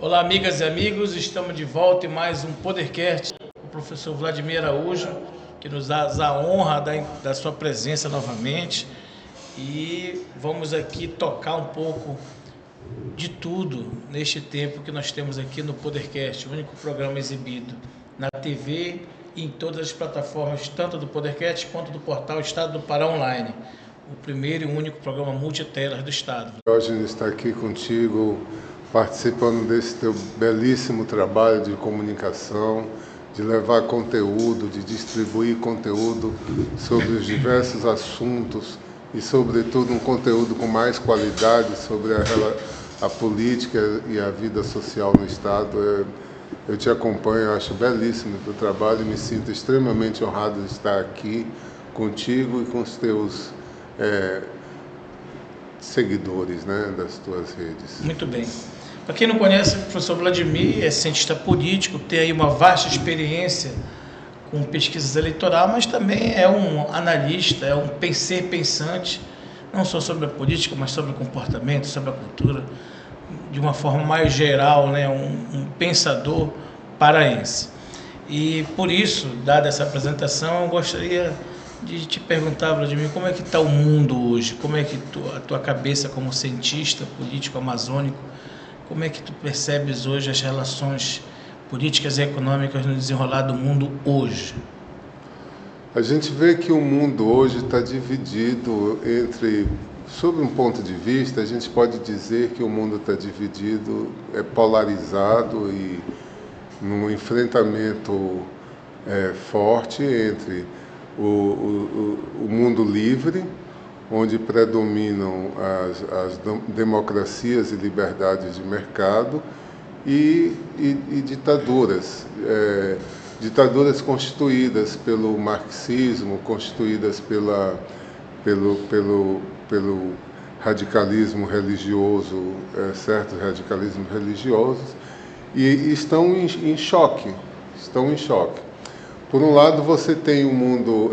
Olá, amigas e amigos, estamos de volta em mais um Podercast com o professor Vladimir Araújo, que nos dá a honra da sua presença novamente. E vamos aqui tocar um pouco de tudo neste tempo que nós temos aqui no Podercast, o único programa exibido na TV e em todas as plataformas, tanto do Podercast quanto do portal Estado do Pará Online, o primeiro e único programa multitelas do Estado. Hoje está aqui contigo, participando desse teu belíssimo trabalho de comunicação, de levar conteúdo, de distribuir conteúdo sobre os diversos assuntos e, sobretudo, um conteúdo com mais qualidade sobre a política e a vida social no Estado. Eu te acompanho, acho belíssimo o teu trabalho e me sinto extremamente honrado de estar aqui contigo e com os teus seguidores, né, das tuas redes. Muito bem. Para quem não conhece, o professor Vladimir é cientista político, tem aí uma vasta experiência com pesquisas eleitorais, mas também é um analista, é um pensante, não só sobre a política, mas sobre o comportamento, sobre a cultura, de uma forma mais geral, né, um pensador paraense. E por isso, dada essa apresentação, eu gostaria de te perguntar, Vladimir, como é que está o mundo hoje? Como é que a tua cabeça como cientista político amazônico, como é que tu percebes hoje as relações políticas e econômicas no desenrolar do mundo hoje? A gente vê que o mundo hoje está dividido entre, sob um ponto de vista, a gente pode dizer que o mundo está dividido, polarizado e num enfrentamento forte entre o mundo livre, onde predominam as democracias e liberdades de mercado, e ditaduras, ditaduras constituídas pelo marxismo, constituídas pelo radicalismo religioso, certos radicalismos religiosos, e estão em choque. Por um lado, você tem o mundo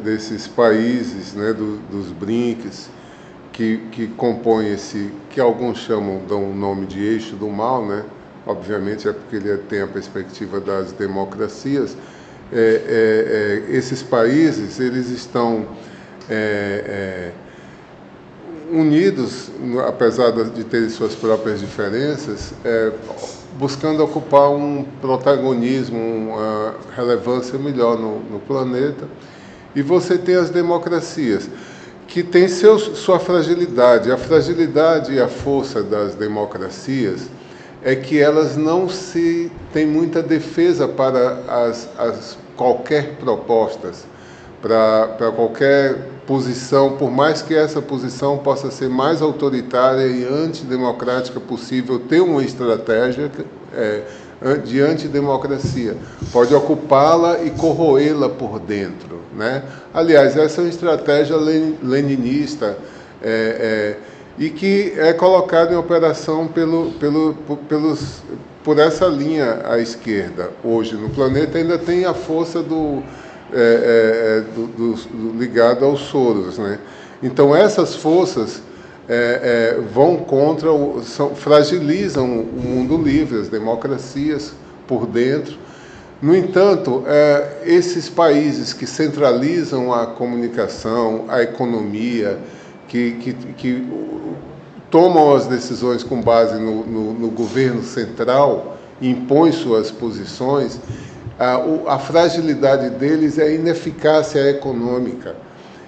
desses países, né, dos BRICS, que compõem que alguns dão o nome de eixo do mal, né? Obviamente é porque ele tem a perspectiva das democracias. Esses países, eles estão unidos, apesar de terem suas próprias diferenças, buscando ocupar um protagonismo, uma relevância melhor no planeta. E você tem as democracias, que têm sua fragilidade. A fragilidade e a força das democracias é que elas não têm muita defesa para qualquer propostas, para qualquer posição, por mais que essa posição possa ser mais autoritária e antidemocrática possível, ter uma estratégia de antidemocracia. Pode ocupá-la e corroê-la por dentro, né? Aliás, essa é uma estratégia leninista e que é colocada em operação por essa linha à esquerda. Hoje, no planeta, ainda tem a força ligado aos Soros, né? Então essas forças vão contra, fragilizam o mundo livre, as democracias por dentro. No entanto, esses países que centralizam a comunicação, a economia, que tomam as decisões com base no governo central, impõem suas posições, a fragilidade deles é a ineficácia econômica.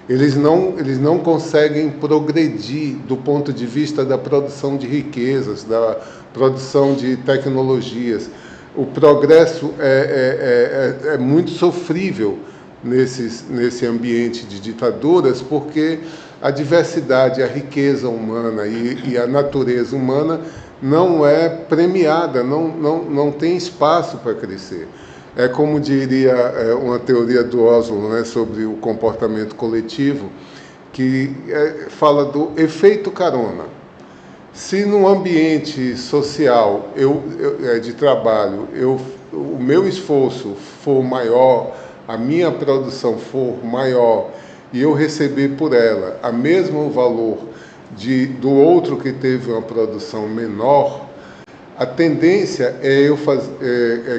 Eles não conseguem progredir do ponto de vista da produção de riquezas, da produção de tecnologias. O progresso é muito sofrível nesse ambiente de ditaduras, porque a diversidade, a riqueza humana e a natureza humana não é premiada, não tem espaço para crescer. É como diria uma teoria do Oslo, né, sobre o comportamento coletivo, que fala do efeito carona. Se num ambiente social de trabalho o meu esforço for maior, a minha produção for maior e eu receber por ela o mesmo valor do outro que teve uma produção menor, a tendência é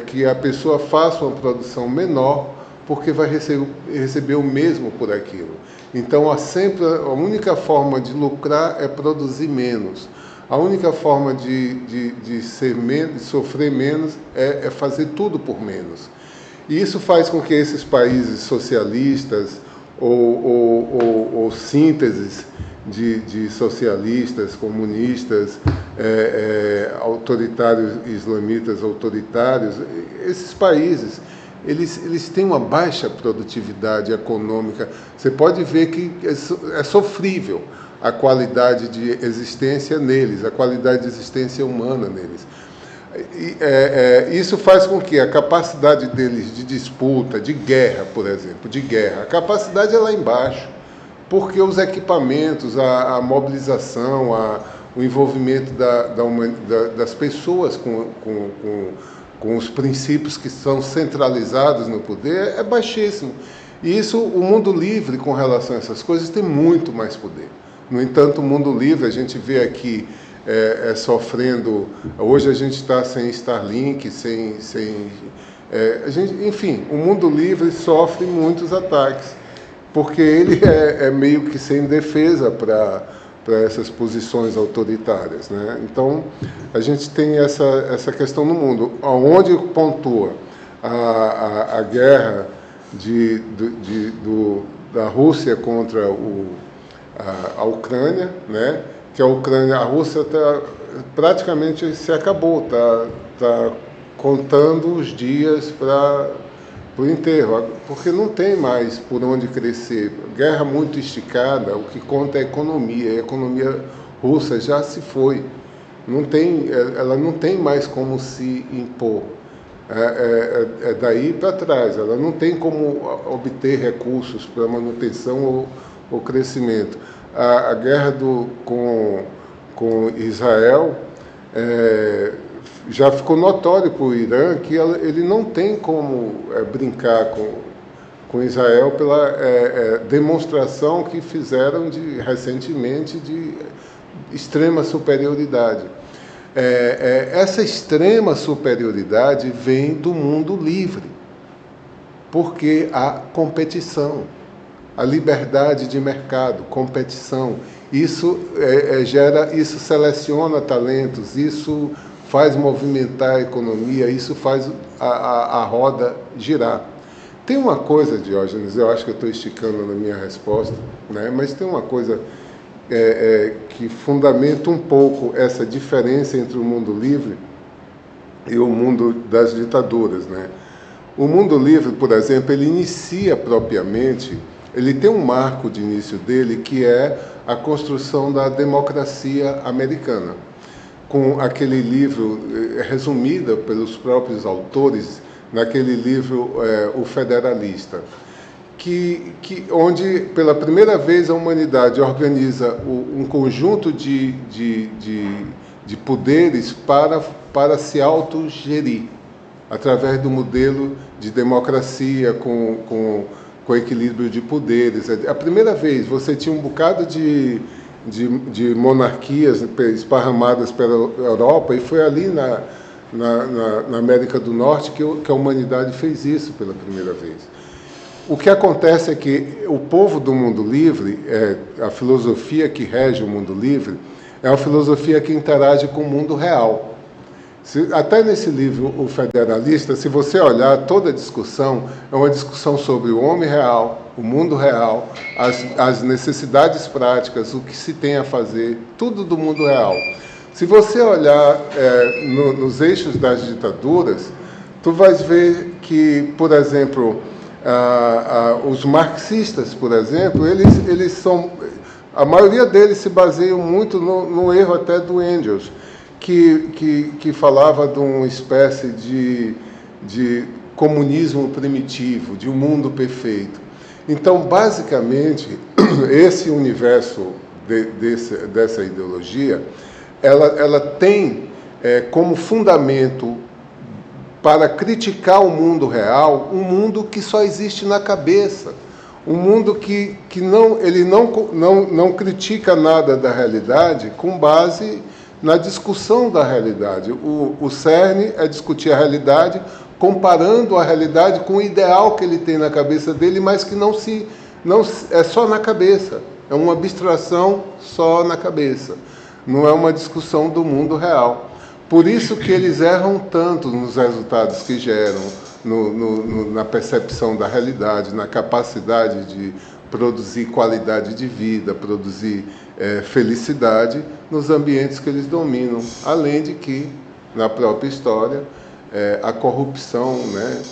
que a pessoa faça uma produção menor, porque vai receber o mesmo por aquilo. Então, a única forma de lucrar é produzir menos. A única forma de sofrer menos é fazer tudo por menos. E isso faz com que esses países socialistas ou sínteses de socialistas, comunistas, autoritários, islamitas autoritários, esses países, eles têm uma baixa produtividade econômica. Você pode ver que é sofrível a qualidade de existência neles, a qualidade de existência humana neles. Isso faz com que a capacidade deles de disputa, de guerra, por exemplo, a capacidade é lá embaixo, porque os equipamentos, a mobilização, o envolvimento das pessoas com os princípios que são centralizados no poder é baixíssimo. E isso, o mundo livre com relação a essas coisas tem muito mais poder. No entanto, o mundo livre, a gente vê aqui sofrendo. Hoje a gente está sem Starlink, enfim, o mundo livre sofre muitos ataques, porque ele é meio que sem defesa para essas posições autoritárias, né? Então, a gente tem essa questão no mundo, onde pontua a guerra da Rússia contra a Ucrânia, né? Que a Rússia praticamente se acabou, tá contando os dias para o enterro, porque não tem mais por onde crescer. Guerra muito esticada, o que conta é a economia. A economia russa já se foi. Ela não tem mais como se impor. É daí para trás. Ela não tem como obter recursos para manutenção ou crescimento. A guerra com Israel já ficou notório para o Irã que ele não tem como brincar com Israel pela demonstração que fizeram recentemente de extrema superioridade. Essa extrema superioridade vem do mundo livre, porque há competição, a liberdade de mercado, competição. Isso isso seleciona talentos, isso faz movimentar a economia, isso faz a roda girar. Tem uma coisa, Diógenes, eu acho que eu estou esticando na minha resposta, né? Mas tem uma coisa que fundamenta um pouco essa diferença entre o mundo livre e o mundo das ditaduras, né? O mundo livre, por exemplo, ele inicia propriamente, ele tem um marco de início dele que é a construção da democracia americana, com aquele livro resumido pelos próprios autores naquele livro O Federalista, onde pela primeira vez a humanidade organiza um conjunto de poderes para se autogerir através do modelo de democracia com equilíbrio de poderes. A primeira vez você tinha um bocado de monarquias esparramadas pela Europa, e foi ali na América do Norte que a humanidade fez isso pela primeira vez. O que acontece é que o povo do mundo livre, a filosofia que rege o mundo livre, é uma filosofia que interage com o mundo real. Até nesse livro, O Federalista, se você olhar, toda a discussão é uma discussão sobre o homem real, o mundo real, as necessidades práticas, o que se tem a fazer, tudo do mundo real. Se você olhar nos eixos das ditaduras, tu vais ver que, por exemplo, os marxistas, por exemplo, eles são... A maioria deles se baseiam muito no erro até do Engels, que falava de uma espécie de comunismo primitivo, de um mundo perfeito. Então, basicamente, esse universo dessa ideologia, ela tem como fundamento para criticar o mundo real, um mundo que só existe na cabeça, um mundo que não critica nada da realidade com base na discussão da realidade. O cerne é discutir a realidade, comparando a realidade com o ideal que ele tem na cabeça dele, mas que não é só na cabeça, é uma abstração só na cabeça, não é uma discussão do mundo real. Por isso que eles erram tanto nos resultados que geram, na percepção da realidade, na capacidade de produzir qualidade de vida, produzir felicidade nos ambientes que eles dominam. Além de que, na própria história, a corrupção, né,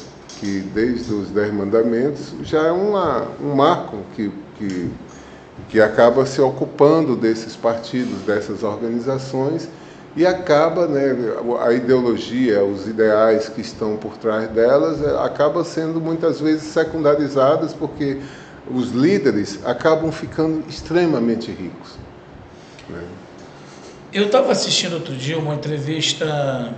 que desde os 10 mandamentos já é um marco que acaba se ocupando desses partidos, dessas organizações, e acaba, né, a ideologia, os ideais que estão por trás delas, acaba sendo muitas vezes secundarizadas, porque os líderes acabam ficando extremamente ricos, né? Eu estava assistindo outro dia uma entrevista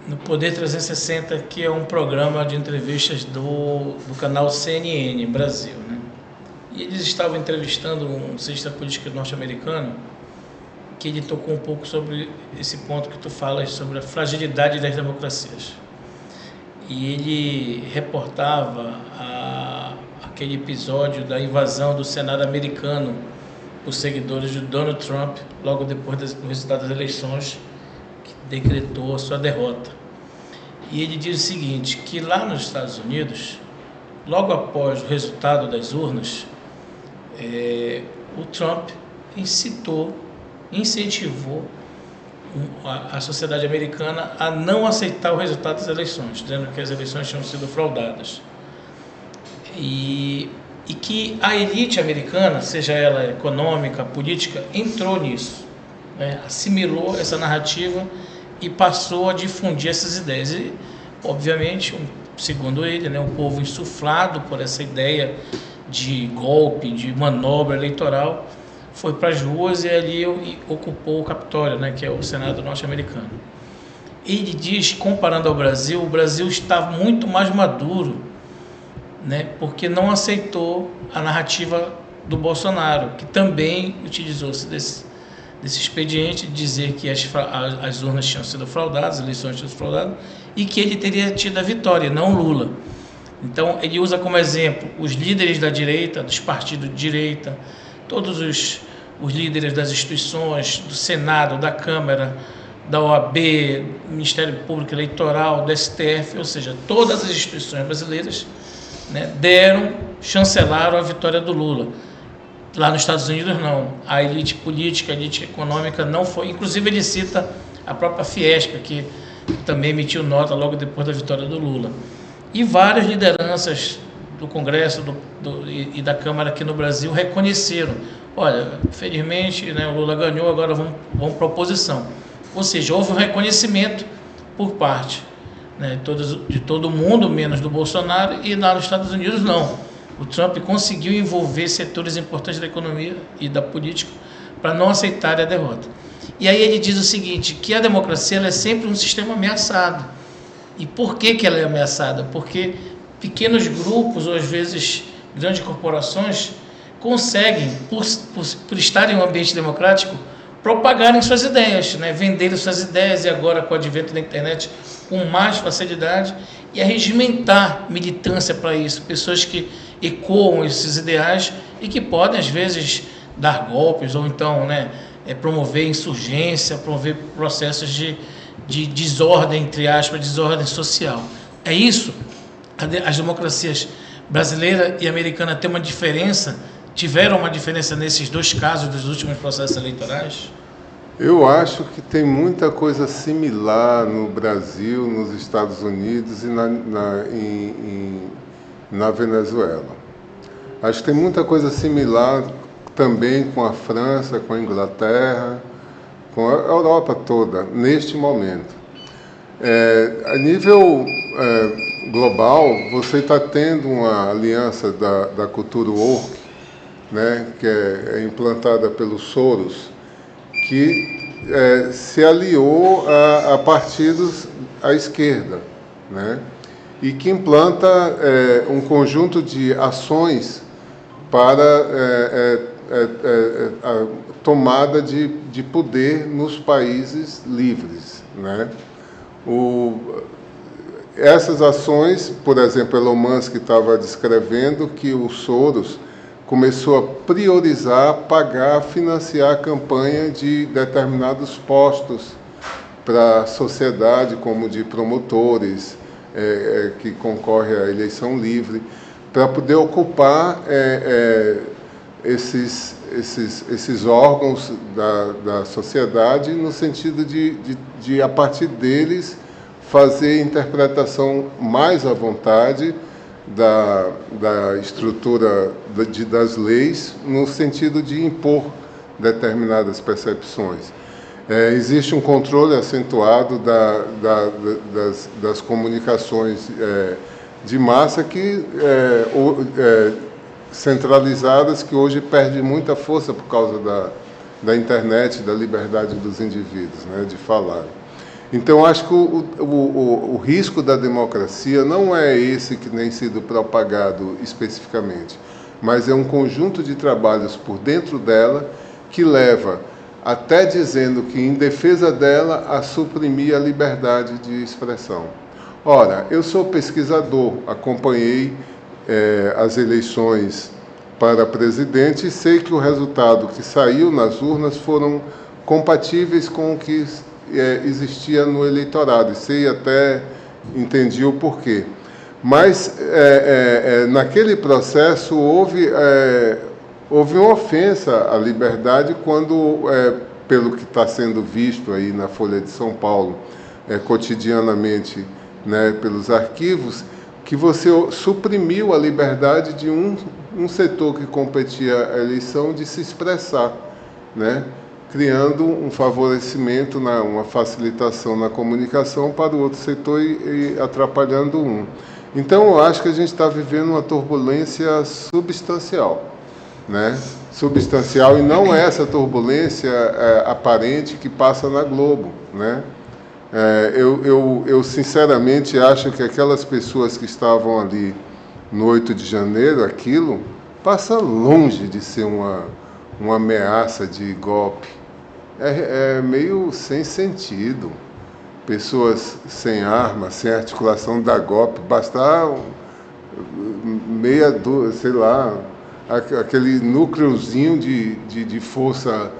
no Poder 360, que é um programa de entrevistas do canal CNN Brasil, né? E eles estavam entrevistando um cientista político norte-americano, que ele tocou um pouco sobre esse ponto que tu falas, sobre a fragilidade das democracias. E ele reportava aquele episódio da invasão do Senado americano por seguidores de Donald Trump, logo depois do resultado das eleições, que decretou a sua derrota. E ele diz o seguinte, que lá nos Estados Unidos, logo após o resultado das urnas, o Trump incentivou a sociedade americana a não aceitar o resultado das eleições, dizendo que as eleições tinham sido fraudadas. E que a elite americana, seja ela econômica, política, entrou nisso, né? Assimilou essa narrativa e passou a difundir essas ideias. E, obviamente, segundo ele, né, o povo insuflado por essa ideia de golpe, de manobra eleitoral, foi para as ruas e ali ocupou o Capitólio, né, que é o Senado norte-americano. Ele diz, comparando ao Brasil, o Brasil está muito mais maduro, né, porque não aceitou a narrativa do Bolsonaro, que também utilizou-se desse expediente de dizer que as urnas tinham sido fraudadas, as eleições tinham sido fraudadas, e que ele teria tido a vitória, não Lula. Então, ele usa como exemplo os líderes da direita, dos partidos de direita, todos os líderes das instituições, do Senado, da Câmara, da OAB, do Ministério Público Eleitoral, do STF, ou seja, todas as instituições brasileiras, né, chancelaram a vitória do Lula. Lá nos Estados Unidos, não. A elite política, a elite econômica não foi. Inclusive, ele cita a própria Fiesp, que também emitiu nota logo depois da vitória do Lula. E várias lideranças do Congresso e da Câmara aqui no Brasil reconheceram. Olha, felizmente, né, o Lula ganhou, agora vamos para a oposição. Ou seja, houve um reconhecimento por parte, né, de todo mundo, menos do Bolsonaro, e lá nos Estados Unidos não. O Trump conseguiu envolver setores importantes da economia e da política para não aceitar a derrota. E aí ele diz o seguinte, que a democracia ela é sempre um sistema ameaçado. E por que ela é ameaçada? Porque pequenos grupos, ou às vezes grandes corporações, conseguem, por estarem em um ambiente democrático, propagarem suas ideias, né? Venderem suas ideias, e agora com o advento da internet, com mais facilidade, e arregimentar militância para isso, pessoas que ecoam esses ideais e que podem, às vezes, dar golpes, ou então, né, promover insurgência, promover processos de desordem, entre aspas, desordem social. É isso? As democracias brasileira e americana tiveram uma diferença nesses dois casos dos últimos processos eleitorais? Eu acho que tem muita coisa similar no Brasil, nos Estados Unidos e na Venezuela. Acho que tem muita coisa similar também com a França, com a Inglaterra, com a Europa toda, neste momento. A nível global, você está tendo uma aliança da cultura woke, né, que é implantada pelo Soros, que se aliou a partidos à esquerda, né, e que implanta um conjunto de ações para a tomada de poder nos países livres, né? Essas ações, por exemplo, Elon Musk estava descrevendo que o Soros começou a priorizar, pagar, financiar a campanha de determinados postos para a sociedade, como de promotores, que concorre à eleição livre, para poder ocupar esses órgãos da sociedade, no sentido de a partir deles, fazer interpretação mais à vontade da estrutura das leis, no sentido de impor determinadas percepções. Existe um controle acentuado das comunicações de massa centralizadas, que hoje perdem muita força por causa da internet, da liberdade dos indivíduos, né, de falar. Então, acho que o risco da democracia não é esse que tem sido propagado especificamente, mas é um conjunto de trabalhos por dentro dela que leva, até dizendo que em defesa dela, a suprimir a liberdade de expressão. Ora, eu sou pesquisador, acompanhei as eleições para presidente e sei que o resultado que saiu nas urnas foram compatíveis com o que existia no eleitorado, e até entendi o porquê. Mas naquele processo houve uma ofensa à liberdade quando, pelo que está sendo visto aí na Folha de São Paulo, cotidianamente, né, pelos arquivos, que você suprimiu a liberdade de um setor que competia à eleição de se expressar, né, criando um favorecimento, uma facilitação na comunicação para o outro setor e atrapalhando um. Então, eu acho que a gente está vivendo uma turbulência substancial, né? Substancial, e não é essa turbulência aparente que passa na Globo, né? Eu sinceramente acho que aquelas pessoas que estavam ali no 8 de janeiro, aquilo passa longe de ser uma ameaça de golpe. É meio sem sentido. Pessoas sem arma, sem articulação da golpe, bastar sei lá, aquele núcleozinho de força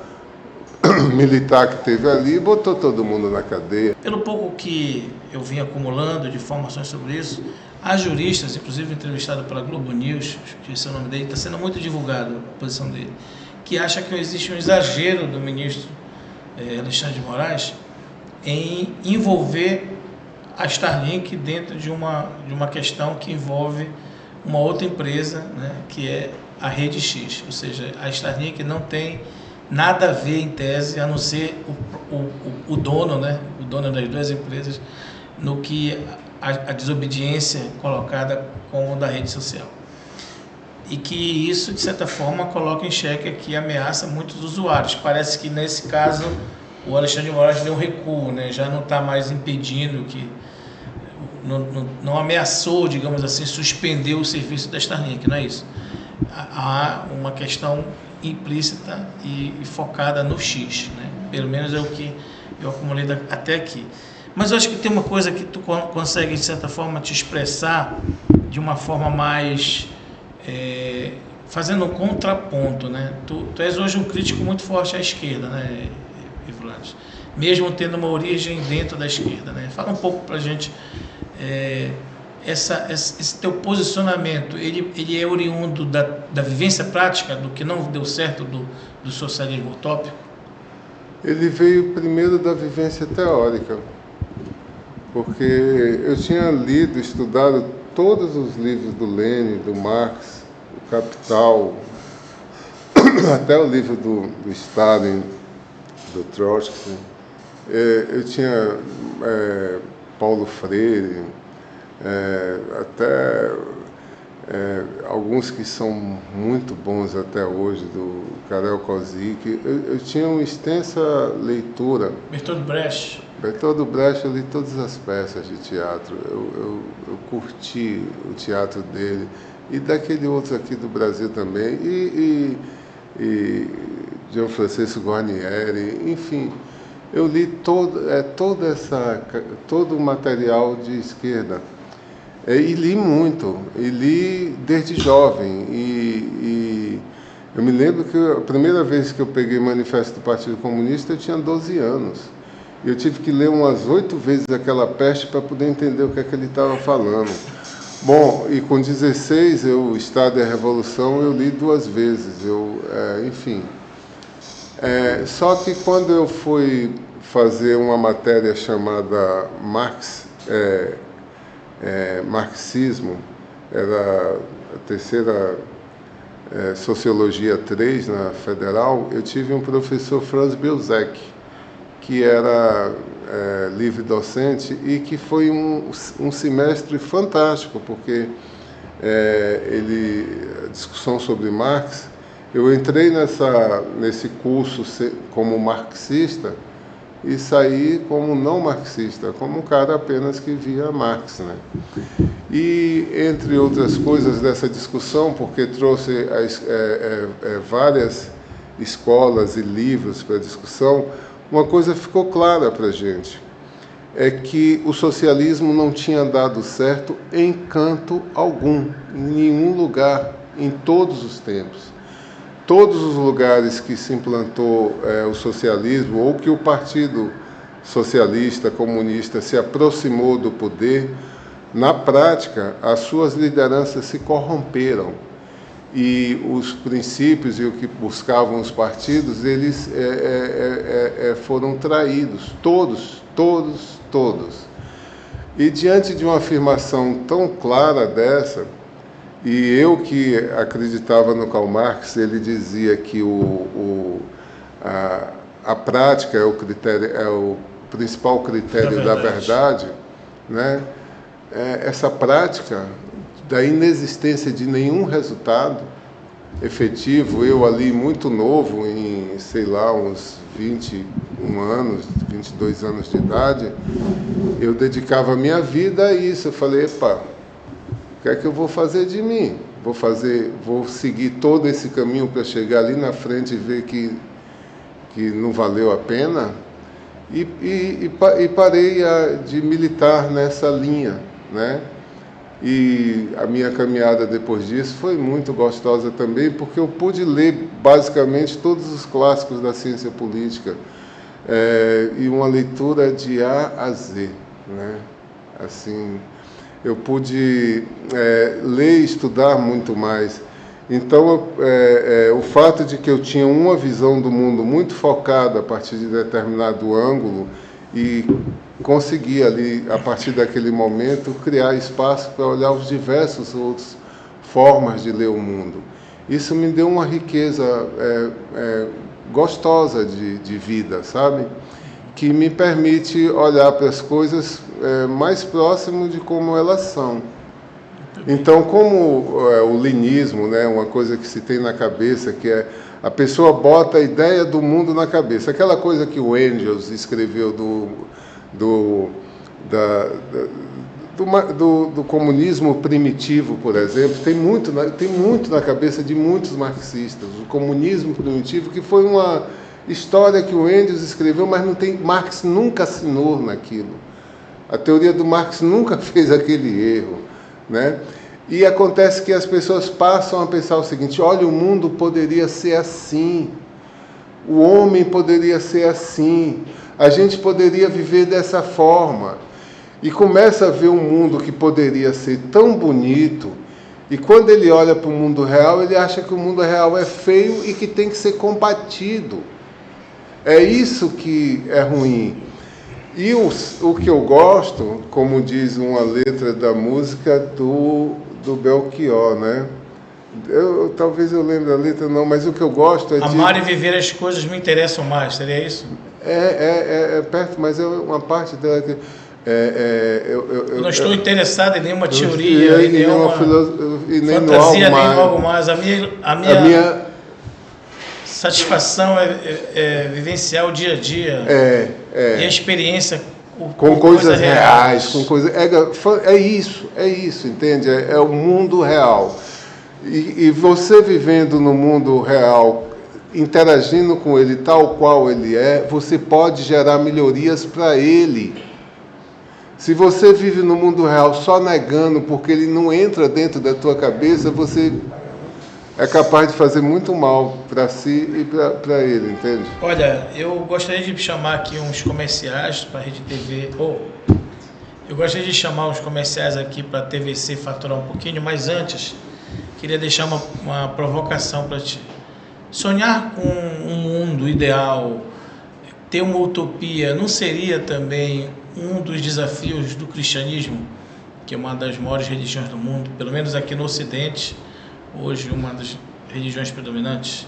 militar que teve ali, botou todo mundo na cadeia. Pelo pouco que eu vim acumulando de informações sobre isso, há juristas, inclusive entrevistado pela Globo News, que esse é o nome dele, está sendo muito divulgado a posição dele, que acha que existe um exagero do ministro Alexandre de Moraes em envolver a Starlink dentro de uma questão que envolve uma outra empresa, né, que é a Rede X. Ou seja, a Starlink não tem nada a ver, em tese, a não ser o dono, né, o dono das duas empresas, no que a desobediência colocada como da rede social. E que isso, de certa forma, coloca em xeque aqui, ameaça muitos usuários. Parece que, nesse caso, o Alexandre de Moraes deu um recuo, né? Já não está mais impedindo, não ameaçou, digamos assim, suspender o serviço da Starlink, não é isso? Há uma questão implícita e focada no X, né? Pelo menos é o que eu acumulei até aqui. Mas eu acho que tem uma coisa que tu consegue, de certa forma, te expressar de uma forma mais... fazendo um contraponto, né? Tu és hoje um crítico muito forte à esquerda, né, Ivolanes? Mesmo tendo uma origem dentro da esquerda, né? Fala um pouco pra gente, esse teu posicionamento, ele é oriundo da vivência prática, do que não deu certo do socialismo utópico? Ele veio primeiro da vivência teórica, porque eu tinha lido, estudado todos os livros do Lenin, do Marx, o Capital, até o livro do Stalin, do Trotsky. Eu tinha Paulo Freire, até alguns que são muito bons até hoje, do Karel Kozik. Eu tinha uma extensa leitura. Bertolt Brecht. Bertolt Brecht, eu li todas as peças de teatro. Eu curti o teatro dele. E daquele outro aqui do Brasil também. e Jean Francisco Guarnieri, enfim, eu li todo o material de esquerda. E li muito, e li desde jovem. E eu me lembro que a primeira vez que eu peguei o Manifesto do Partido Comunista, eu tinha 12 anos. E eu tive que ler umas 8 vezes aquela peste para poder entender o que é que ele estava falando. Bom, e com 16, o Estado e a Revolução, eu li 2 vezes. Enfim. Só que quando eu fui fazer uma matéria chamada Marxismo, era a terceira Sociologia 3 na Federal, eu tive um professor, Franz Bilzek, que era livre docente e que foi um semestre fantástico, porque a discussão sobre Marx, eu entrei nesse curso como marxista e saí como não marxista, como um cara apenas que via Marx, né? E, entre outras coisas dessa discussão, porque trouxe várias escolas e livros para a discussão, uma coisa ficou clara para a gente, é que o socialismo não tinha dado certo em canto algum, em nenhum lugar, em todos os tempos. Todos os lugares que se implantou o socialismo, ou que o Partido Socialista Comunista se aproximou do poder, na prática, as suas lideranças se corromperam. E os princípios e o que buscavam os partidos, eles foram traídos, todos. E diante de uma afirmação tão clara dessa, e eu que acreditava no Karl Marx, ele dizia que a prática é o principal critério da verdade, né? Essa prática da inexistência de nenhum resultado efetivo, eu ali muito novo, em, sei lá, uns 21 anos, 22 anos de idade, eu dedicava a minha vida a isso. Eu falei, epa, o que é que eu vou fazer de mim? Vou seguir todo esse caminho para chegar ali na frente e ver que não valeu a pena? E parei de militar nessa linha, né? E a minha caminhada depois disso foi muito gostosa também, porque eu pude ler basicamente todos os clássicos da ciência política, e uma leitura de A a Z, né? Assim, eu pude ler e estudar muito mais. Então, o fato de que eu tinha uma visão do mundo muito focada a partir de determinado ângulo e consegui ali, a partir daquele momento, criar espaço para olhar os diversos outros formas de ler o mundo. Isso me deu uma riqueza gostosa de vida, sabe? Que me permite olhar para as coisas mais próximo de como elas são. Então, como o linismo, né, uma coisa que se tem na cabeça, que é a pessoa bota a ideia do mundo na cabeça, aquela coisa que o Engels escreveu do comunismo primitivo, por exemplo, tem muito na cabeça de muitos marxistas. O comunismo primitivo, que foi uma história que o Engels escreveu, mas Marx nunca assinou naquilo. A teoria do Marx nunca fez aquele erro, né? E acontece que as pessoas passam a pensar o seguinte: olha, o mundo poderia ser assim, o homem poderia ser assim, a gente poderia viver dessa forma. E começa a ver um mundo que poderia ser tão bonito, e quando ele olha para o mundo real, ele acha que o mundo real é feio e que tem que ser combatido. É isso que é ruim. E o que eu gosto, como diz uma letra da música do Belchior, né? Talvez eu lembre a letra, não, mas o que eu gosto é de... Amar e viver as coisas me interessam mais, seria isso? É perto, mas é uma parte dela que... eu não estou interessado em nenhuma teoria, em nenhuma fantasia, nem algo mais. A minha satisfação é vivenciar o dia a dia e a experiência com coisas reais, com coisas... É isso, entende? É o mundo real. E você vivendo no mundo real, interagindo com ele tal qual ele é, você pode gerar melhorias para ele. Se você vive no mundo real só negando porque ele não entra dentro da tua cabeça, você é capaz de fazer muito mal para si e para ele, entende? Olha, eu gostaria de chamar aqui uns comerciais para a Rede TV. Eu gostaria de chamar uns comerciais aqui para a TVC faturar um pouquinho, mas antes, queria deixar uma provocação para ti. Sonhar com um mundo ideal, ter uma utopia, não seria também um dos desafios do cristianismo, que é uma das maiores religiões do mundo, pelo menos aqui no Ocidente, hoje uma das religiões predominantes?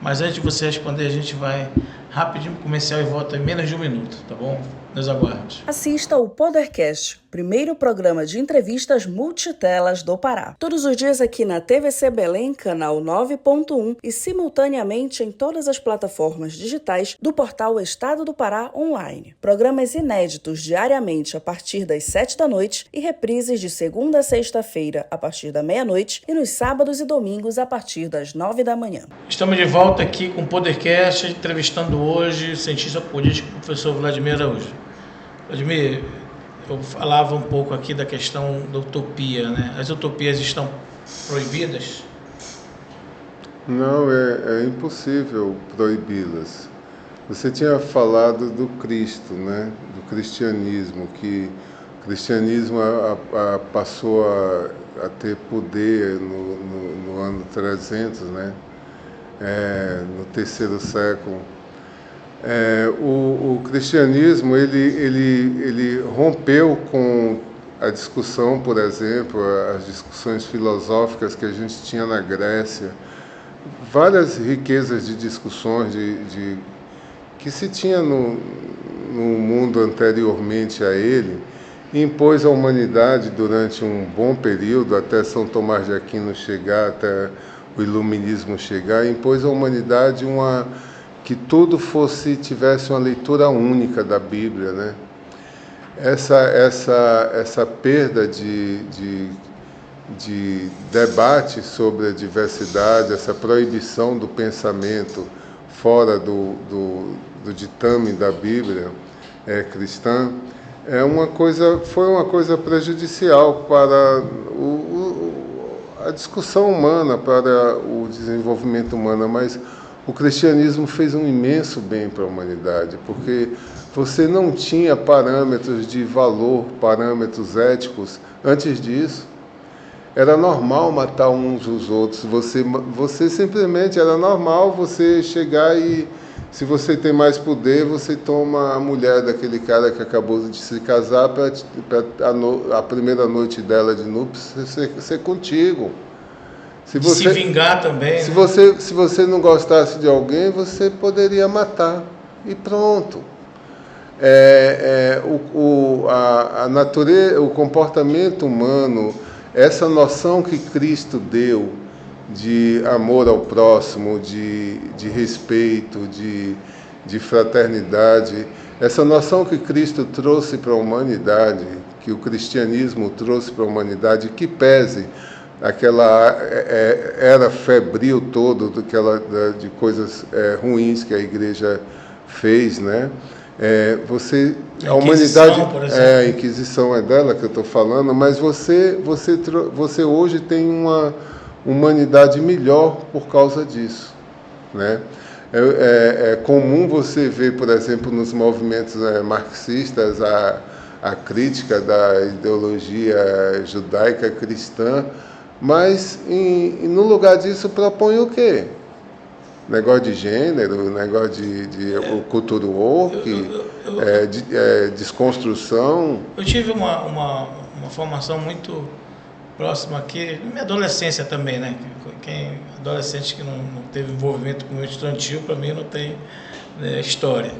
Mas antes de você responder, a gente vai rapidinho pro comercial e volta em menos de um minuto, tá bom? Nos aguarde. Assista o Podercast, primeiro programa de entrevistas multitelas do Pará. Todos os dias aqui na TVC Belém, canal 9.1 e simultaneamente em todas as plataformas digitais do portal Estado do Pará Online. Programas inéditos diariamente a partir das 7 da noite e reprises de segunda a sexta-feira a partir da meia-noite e nos sábados e domingos a partir das 9 da manhã. Estamos de volta aqui com o Podercast, entrevistando hoje o cientista político, professor Vladimir Araújo. Vladimir, eu falava um pouco aqui da questão da utopia, né? As utopias estão proibidas? Não, é impossível proibi-las. Você tinha falado do Cristo, né? Do cristianismo, que o cristianismo passou a ter poder no ano 300, né? No terceiro século. O cristianismo ele rompeu com a discussão, por exemplo, as discussões filosóficas que a gente tinha na Grécia, várias riquezas de discussões que se tinha no mundo anteriormente a ele, e impôs à humanidade durante um bom período, até São Tomás de Aquino chegar, até o iluminismo chegar, impôs à humanidade que tudo tivesse uma leitura única da Bíblia, né? Essa perda de debate sobre a diversidade, essa proibição do pensamento fora do ditame da Bíblia cristã, foi uma coisa prejudicial para a discussão humana, para o desenvolvimento humano, mas o cristianismo fez um imenso bem para a humanidade, porque você não tinha parâmetros de valor, parâmetros éticos. Antes disso, era normal matar uns os outros. Você simplesmente, era normal você chegar e, se você tem mais poder, você toma a mulher daquele cara que acabou de se casar para a primeira noite dela de núpcias ser contigo. Se vingar também. Se você não gostasse de alguém, você poderia matar. E pronto. A natureza, o comportamento humano, essa noção que Cristo deu de amor ao próximo, de respeito, de fraternidade, essa noção que Cristo trouxe para a humanidade, que o cristianismo trouxe para a humanidade, que pese aquela era febril todo de coisas ruins que a igreja fez, né? A humanidade, a Inquisição é dela que eu estou falando, mas você hoje tem uma humanidade melhor por causa disso, né? É comum você ver, por exemplo, nos movimentos marxistas a crítica da ideologia judaica cristã, mas no lugar disso propõe o quê? Negócio de gênero, negócio de cultura woke, desconstrução. Eu tive uma formação muito próxima aqui, na minha adolescência também, né? Adolescente que não teve envolvimento com o estudantil, para mim não tem história.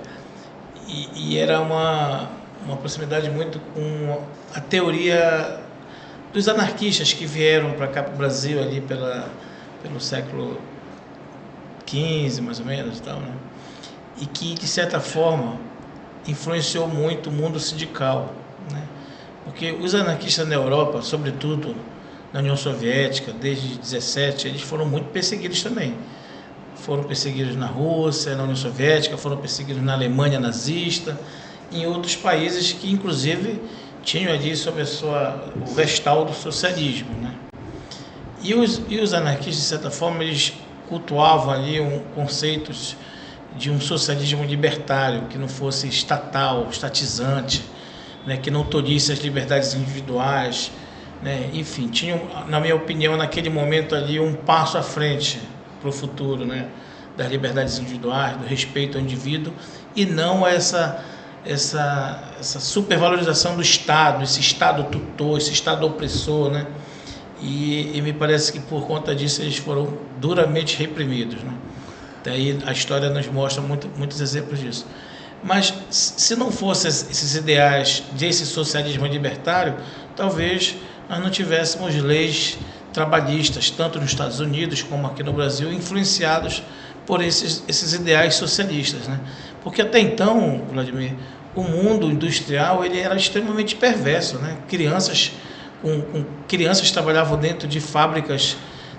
E era uma proximidade muito com a teoria dos anarquistas que vieram para cá, para o Brasil, ali pelo século XV, mais ou menos, e tal, né? E que, de certa forma, influenciou muito o mundo sindical, né? Porque os anarquistas na Europa, sobretudo na União Soviética, desde 17, eles foram muito perseguidos também. foram perseguidos na Rússia, na União Soviética, foram perseguidos na Alemanha nazista, em outros países que, inclusive, tinham ali sobre o vestal do socialismo, né? E os anarquistas, de certa forma, eles cultuavam ali conceitos de um socialismo libertário, que não fosse estatal, estatizante, né, que não autorizasse as liberdades individuais, né? Enfim, tinham, na minha opinião, naquele momento ali, um passo à frente para o futuro, né, das liberdades individuais, do respeito ao indivíduo, e não essa supervalorização do Estado, esse Estado tutor, esse Estado opressor, né? E me parece que por conta disso eles foram duramente reprimidos, né? Daí a história nos mostra muitos exemplos disso. Mas se não fossem esses ideais desse socialismo libertário, talvez nós não tivéssemos leis trabalhistas, tanto nos Estados Unidos como aqui no Brasil, influenciados por esses ideais socialistas, né? Porque até então, Vladimir, o mundo industrial ele era extremamente perverso, né? Crianças trabalhavam dentro de fábricas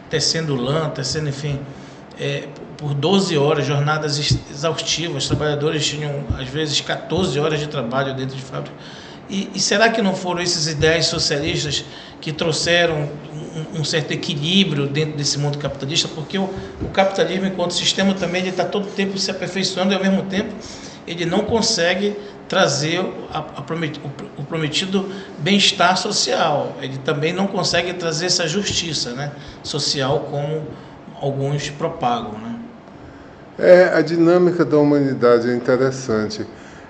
tecendo lã, enfim, por 12 horas, jornadas exaustivas. Trabalhadores tinham, às vezes, 14 horas de trabalho dentro de fábrica. E será que não foram esses ideais socialistas que trouxeram um certo equilíbrio dentro desse mundo capitalista? Porque o capitalismo, enquanto sistema, também ele está todo tempo se aperfeiçoando e, ao mesmo tempo, ele não consegue trazer o prometido bem-estar social. Ele também não consegue trazer essa justiça, né, social, como alguns propagam, né? A dinâmica da humanidade é interessante.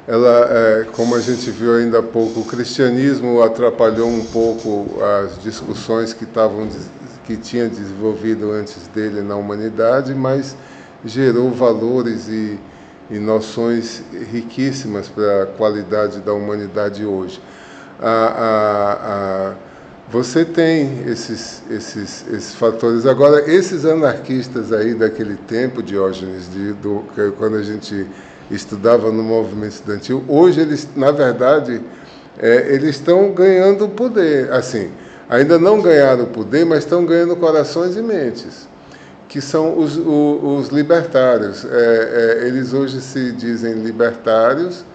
Ela, como a gente viu ainda há pouco, o cristianismo atrapalhou um pouco as discussões que tinha desenvolvido antes dele na humanidade, mas gerou valores e noções riquíssimas para a qualidade da humanidade hoje. Você tem esses fatores. Agora, esses anarquistas aí daquele tempo, Diógenes, quando a gente estudava no movimento estudantil, hoje eles, na verdade, eles estão ganhando poder. Assim, ainda não ganharam poder, mas estão ganhando corações e mentes, que são os libertários. Eles hoje se dizem libertários,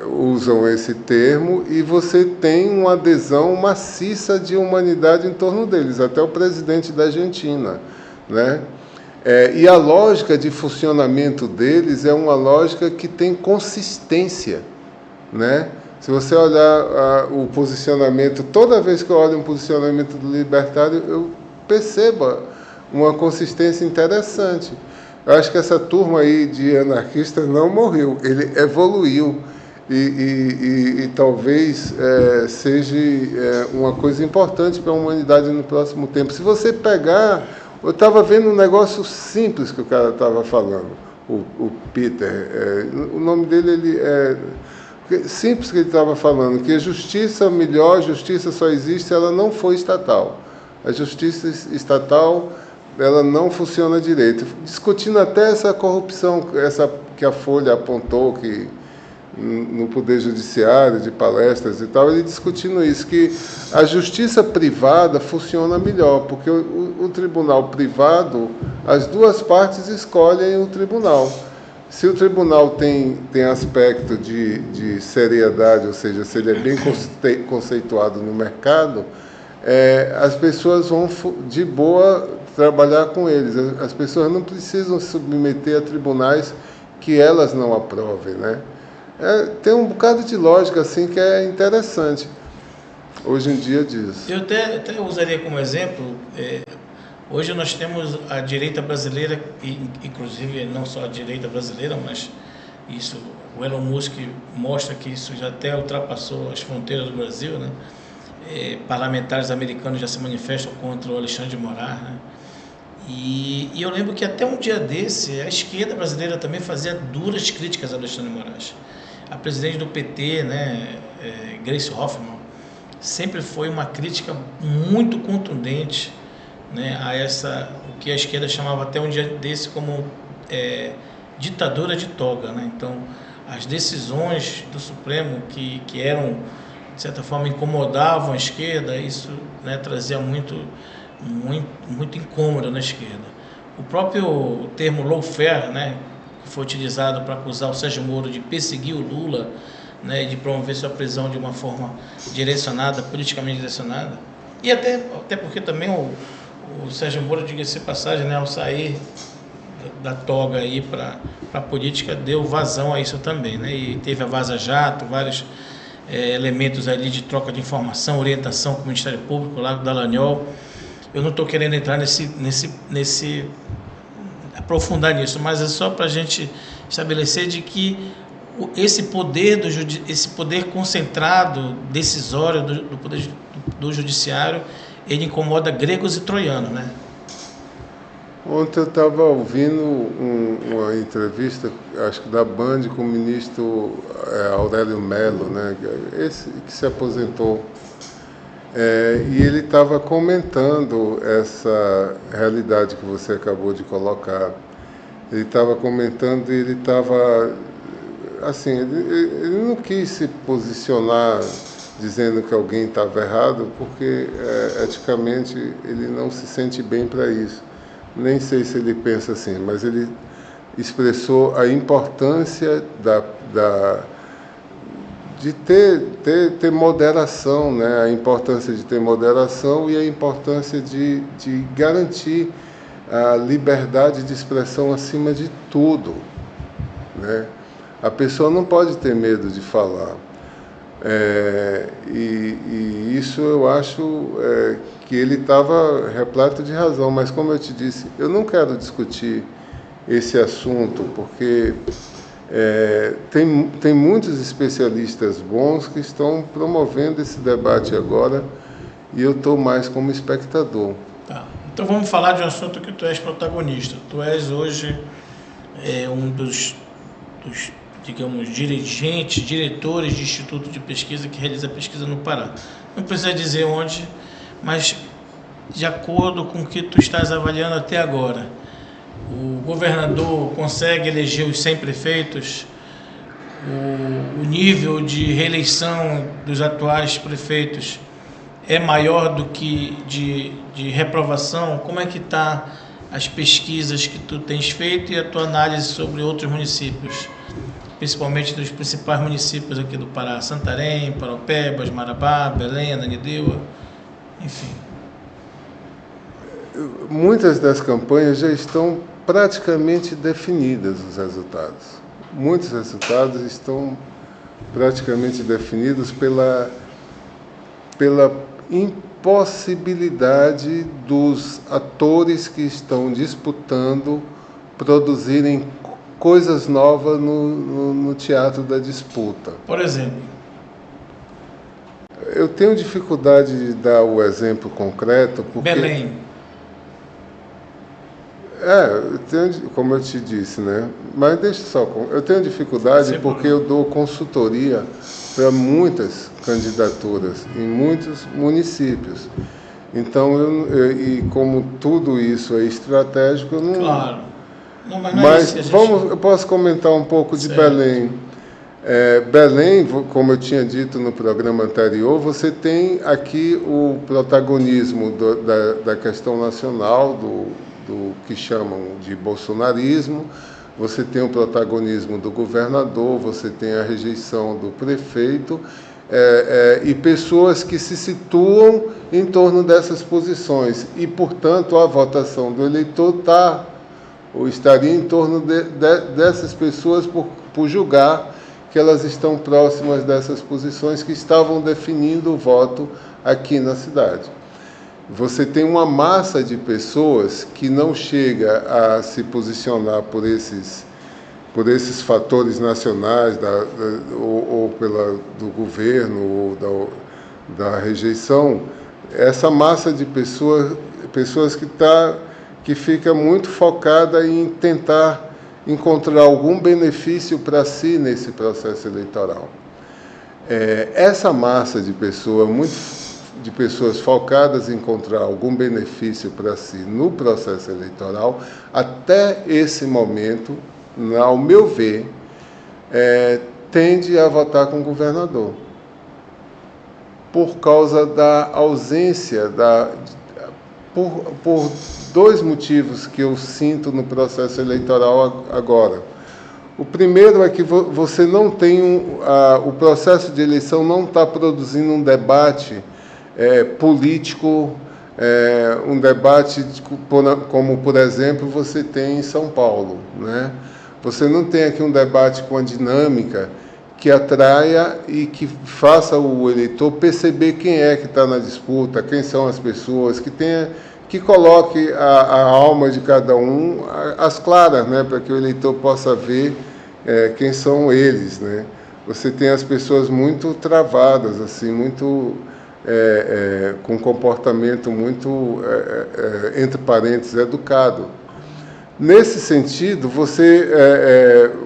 usam esse termo, e você tem uma adesão maciça de humanidade em torno deles, até o presidente da Argentina, né? E a lógica de funcionamento deles é uma lógica que tem consistência, né? Se você olhar o posicionamento, toda vez que eu olho um posicionamento do libertário, eu percebo uma consistência interessante. Eu acho que essa turma aí de anarquistas não morreu, ele evoluiu e talvez seja uma coisa importante para a humanidade no próximo tempo. Se você pegar, eu estava vendo um negócio simples que o cara estava falando, o Peter, o nome dele simples que ele estava falando, que a justiça melhor, justiça só existe se ela não for estatal. A justiça estatal, ela não funciona direito. Discutindo até essa corrupção, essa que a Folha apontou, que no Poder Judiciário, de palestras e tal, ele discutindo isso, que a justiça privada funciona melhor, porque o tribunal privado, as duas partes escolhem o tribunal. Se o tribunal tem aspecto de seriedade, ou seja, se ele é bem conceituado no mercado, as pessoas vão de boa trabalhar com eles. As pessoas não precisam se submeter a tribunais que elas não aprovem, né? Tem um bocado de lógica assim que é interessante hoje em dia disso. Eu até usaria como exemplo, hoje nós temos a direita brasileira, inclusive não só a direita brasileira, mas isso, o Elon Musk mostra que isso já até ultrapassou as fronteiras do Brasil, né? Parlamentares americanos já se manifestam contra o Alexandre de Moraes, né? E eu lembro que até um dia desse, a esquerda brasileira também fazia duras críticas a Alexandre de Moraes. A presidente do PT, né, Gleisi Hoffmann, sempre foi uma crítica muito contundente, né, o que a esquerda chamava até um dia desse como ditadura de toga, né? Então, as decisões do Supremo que eram, de certa forma, incomodavam a esquerda, isso, né, trazia muito incômodo na esquerda. O próprio termo lawfare, né, que foi utilizado para acusar o Sérgio Moro de perseguir o Lula, né, de promover sua prisão de uma forma direcionada, politicamente direcionada, e até porque também o Sérgio Moro, diga-se de passagem, né, ao sair da toga aí para a política, deu vazão a isso também, né, e teve a Vaza Jato, vários elementos ali de troca de informação, orientação com o Ministério Público, lá do Dallagnol. Eu não estou querendo entrar aprofundar nisso, mas é só para a gente estabelecer de que esse poder concentrado, decisório do poder do judiciário, ele incomoda gregos e troianos, né? Ontem eu estava ouvindo uma entrevista, acho que da Band, com o ministro Aurélio Mello, né, esse que se aposentou. E ele estava comentando essa realidade que você acabou de colocar. Ele estava comentando e ele estava, assim, ele não quis se posicionar dizendo que alguém estava errado, porque eticamente ele não se sente bem para isso. Nem sei se ele pensa assim, mas ele expressou a importância de ter moderação, né? A importância de ter moderação e a importância de garantir a liberdade de expressão acima de tudo, né? A pessoa não pode ter medo de falar. E isso eu acho que ele estava repleto de razão, mas como eu te disse, eu não quero discutir esse assunto, porque tem muitos especialistas bons que estão promovendo esse debate agora e eu estou mais como espectador. Tá. Então vamos falar de um assunto que tu és protagonista. Tu és hoje um dos digamos, diretores de instituto de pesquisa que realiza pesquisa no Pará. Não precisa dizer onde, mas de acordo com o que tu estás avaliando até agora, o governador consegue eleger os 100 prefeitos? O nível de reeleição dos atuais prefeitos é maior do que de reprovação? Como é que está as pesquisas que tu tens feito e a tua análise sobre outros municípios, principalmente dos principais municípios aqui do Pará: Santarém, Paraupebas, Marabá, Belém, Ananindeua, enfim? Muitas das campanhas já estão praticamente definidas, os resultados. Muitos resultados estão praticamente definidos pela impossibilidade dos atores que estão disputando produzirem coisas novas no teatro da disputa. Por exemplo? Eu tenho dificuldade de dar o exemplo concreto porque... Belém. Como eu te disse, né? Mas deixa só, eu tenho dificuldade porque eu dou consultoria para muitas candidaturas em muitos municípios. Então, e como tudo isso é estratégico, eu não... Claro. Não, mas eu posso comentar um pouco de Belém. Belém, como eu tinha dito no programa anterior, você tem aqui o protagonismo da questão nacional, do que chamam de bolsonarismo, você tem o protagonismo do governador, você tem a rejeição do prefeito, e pessoas que se situam em torno dessas posições, e, portanto, a votação do eleitor estaria em torno dessas pessoas por julgar que elas estão próximas dessas posições que estavam definindo o voto aqui na cidade. Você tem uma massa de pessoas que não chega a se posicionar por esses fatores nacionais ou do governo ou da rejeição. Essa massa de pessoas que fica muito focada em tentar encontrar algum benefício para si nesse processo eleitoral. Essa massa de pessoas focadas em encontrar algum benefício para si no processo eleitoral, até esse momento, ao meu ver, tende a votar com o governador, por causa da ausência, por dois motivos que eu sinto no processo eleitoral agora. O primeiro é que você não tem o processo de eleição não está produzindo um debate político, um debate como, por exemplo, você tem em São Paulo, né? Você não tem aqui um debate com a dinâmica que atraia e que faça o eleitor perceber quem é que está na disputa, quem são as pessoas, que coloque a alma de cada um às claras, né, para que o eleitor possa ver quem são eles, né? Você tem as pessoas muito travadas, assim, muito com comportamento muito, entre parênteses, educado. Nesse sentido,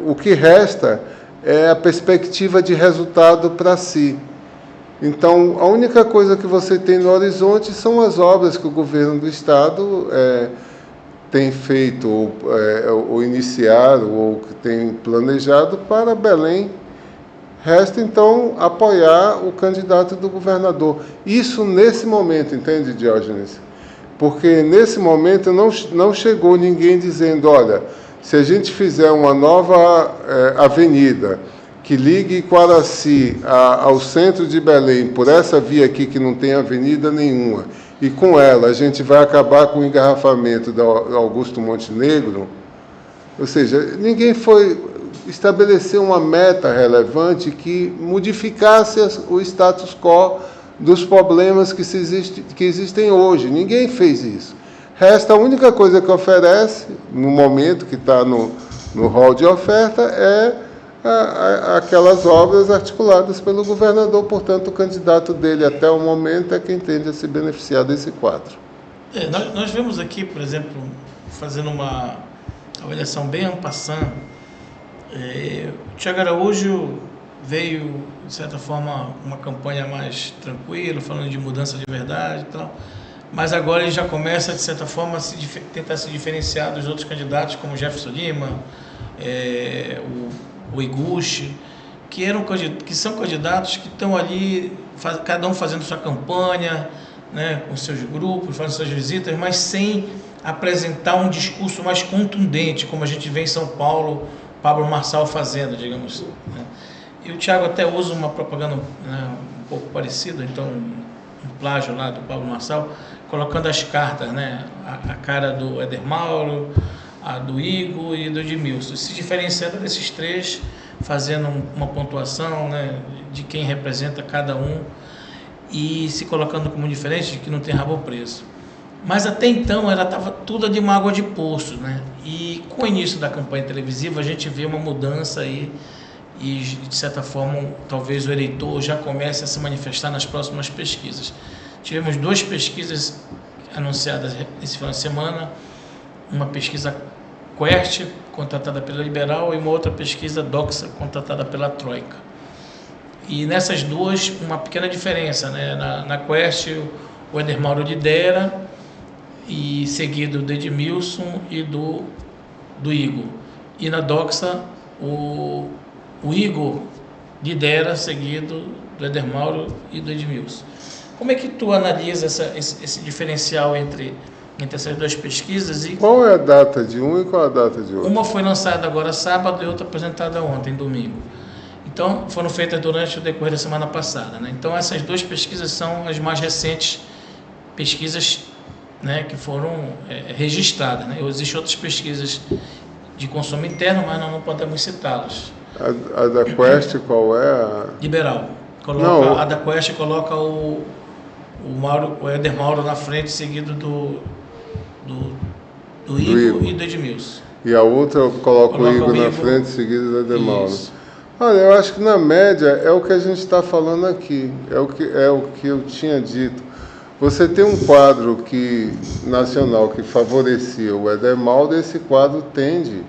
o que resta é a perspectiva de resultado para si. Então, a única coisa que você tem no horizonte são as obras que o governo do Estado tem feito, ou iniciado, ou que tem planejado para Belém. Resta, então, apoiar o candidato do governador. Isso nesse momento, entende, Diógenes? Porque nesse momento não chegou ninguém dizendo, olha, se a gente fizer uma nova avenida que ligue Quaraci ao centro de Belém, por essa via aqui que não tem avenida nenhuma, e com ela a gente vai acabar com o engarrafamento do Augusto Montenegro, ou seja, ninguém foi estabelecer uma meta relevante que modificasse o status quo dos problemas que existem hoje. Ninguém fez isso. Resta, a única coisa que oferece, no momento que está no rol de oferta, aquelas obras articuladas pelo governador. Portanto, o candidato dele, até o momento, é quem tende a se beneficiar desse quadro. Nós vemos aqui, por exemplo, fazendo uma avaliação bem en passant, o Thiago Araújo veio, de certa forma, uma campanha mais tranquila, falando de mudança de verdade e tal. Mas agora ele já começa, de certa forma, a tentar se diferenciar dos outros candidatos, como Jefferson Lima, o Iguchi, que são candidatos que estão ali, cada um fazendo sua campanha, né, com seus grupos, fazendo suas visitas, mas sem apresentar um discurso mais contundente, como a gente vê em São Paulo, Pablo Marçal fazendo, digamos, né? E o Thiago até usa uma propaganda, né, um pouco parecida, então um plágio lá do Pablo Marçal, colocando as cartas, né, a cara do Éder Mauro, a do Igor e do Edmilson, se diferenciando desses três, fazendo uma pontuação, né, de quem representa cada um e se colocando como diferente, de que não tem rabo preso. Mas até então ela estava tudo de uma água de poço, né? E com o início da campanha televisiva a gente vê uma mudança aí e, de certa forma, talvez o eleitor já comece a se manifestar nas próximas pesquisas. Tivemos 2 pesquisas anunciadas esse final de semana, uma pesquisa Quest, contratada pela Liberal, e uma outra pesquisa Doxa, contratada pela Troika. E nessas duas, uma pequena diferença, né? Na Quest, o Éder Mauro lidera, e seguido do Edmilson e do Igor. E na Doxa, o Igor lidera, seguido do Éder Mauro e do Edmilson. Como é que tu analisa esse diferencial entre essas 2 pesquisas? E qual é a data de um e qual é a data de outro? Uma foi lançada agora sábado e outra apresentada ontem, domingo. Então, foram feitas durante o decorrer da semana passada, né? Então, essas 2 pesquisas são as mais recentes pesquisas, né, que foram registradas, né? Existem outras pesquisas de consumo interno, mas nós não podemos citá-las. A da Quest, qual é? Liberal. A da Quest coloca o Éder Mauro na frente, seguido do Igor e do Edmilson. E a outra coloca o Igor na frente, seguido do Éder Mauro. Olha, eu acho que na média é o que a gente está falando aqui, é o que eu tinha dito. Você tem um quadro nacional que favorecia o Éder Mauro, esse quadro tende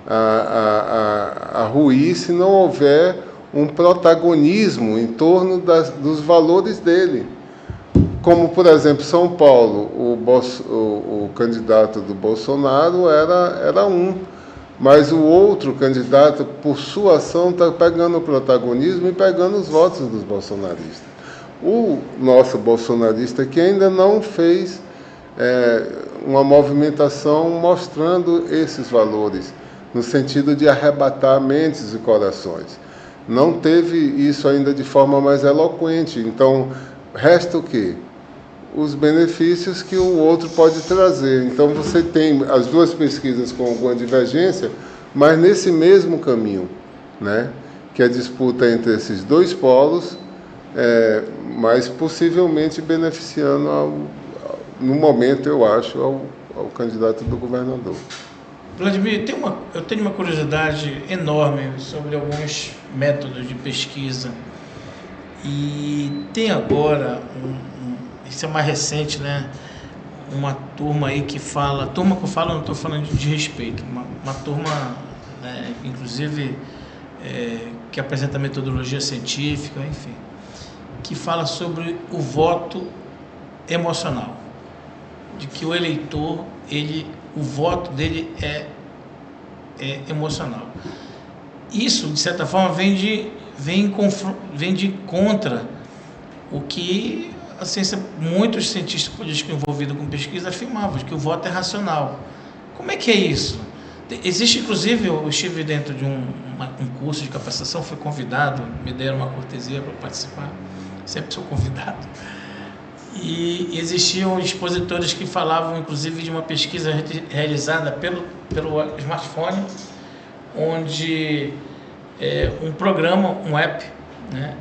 a ruir se não houver um protagonismo em torno dos valores dele. Como, por exemplo, São Paulo, o candidato do Bolsonaro era um, mas o outro candidato, por sua ação, está pegando o protagonismo e pegando os votos dos bolsonaristas. O nosso bolsonarista que ainda não fez uma movimentação mostrando esses valores, no sentido de arrebatar mentes e corações. Não teve isso ainda de forma mais eloquente, então resta o quê? Os benefícios que o outro pode trazer. Então você tem as duas pesquisas com alguma divergência, mas nesse mesmo caminho, né? Que é a disputa entre esses dois polos, mas possivelmente beneficiando, no momento, eu acho, ao candidato do governador. Vladimir, eu tenho uma curiosidade enorme sobre alguns métodos de pesquisa. E tem agora, isso é mais recente, né? Uma turma aí que fala... Turma que eu falo, não estou falando de respeito. Uma turma, né, inclusive, que apresenta metodologia científica, enfim, que fala sobre o voto emocional. De que o eleitor, o voto dele é emocional. Isso, de certa forma, vem de contra o que a ciência, muitos cientistas políticos envolvidos com pesquisa afirmavam, que o voto é racional. Como é que é isso? Existe, inclusive, eu estive dentro de um curso de capacitação, fui convidado, me deram uma cortesia para participar, sempre sou convidado. E existiam expositores que falavam, inclusive, de uma pesquisa realizada pelo smartphone, onde um programa, um app, né,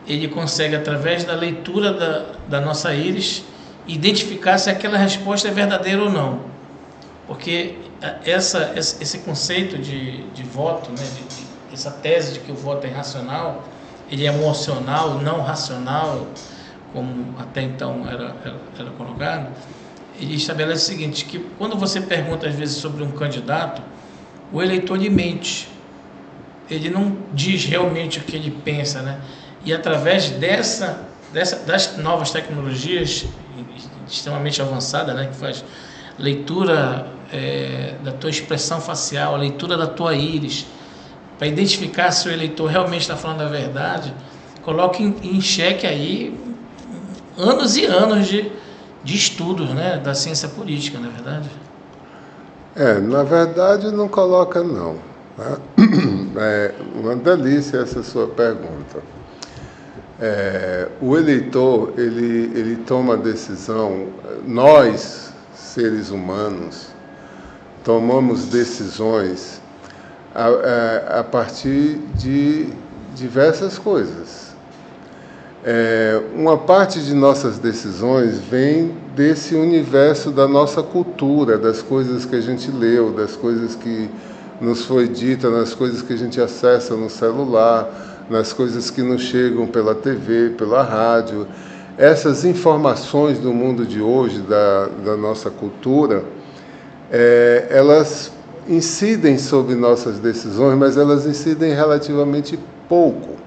ele consegue, através da leitura da nossa íris, identificar se aquela resposta é verdadeira ou não. Porque esse conceito de voto, né, essa tese de que o voto é irracional, ele é emocional, não racional, como até então era colocado, ele estabelece o seguinte, que quando você pergunta às vezes sobre um candidato, o eleitor lhe mente, ele não diz realmente o que ele pensa, né? E através das novas tecnologias extremamente avançadas, né, que faz leitura da tua expressão facial, a leitura da tua íris, para identificar se o eleitor realmente está falando a verdade, coloca em xeque aí anos e anos de estudos, né, da ciência política, não é verdade? Na verdade não coloca não. É uma delícia essa sua pergunta. O eleitor, ele toma decisão, nós, seres humanos, tomamos decisões a partir de diversas coisas. Uma parte de nossas decisões vem desse universo da nossa cultura, das coisas que a gente leu, das coisas que nos foi dita, nas coisas que a gente acessa no celular, nas coisas que nos chegam pela TV, pela rádio. Essas informações do mundo de hoje, da nossa cultura, elas incidem sobre nossas decisões, mas elas incidem relativamente pouco.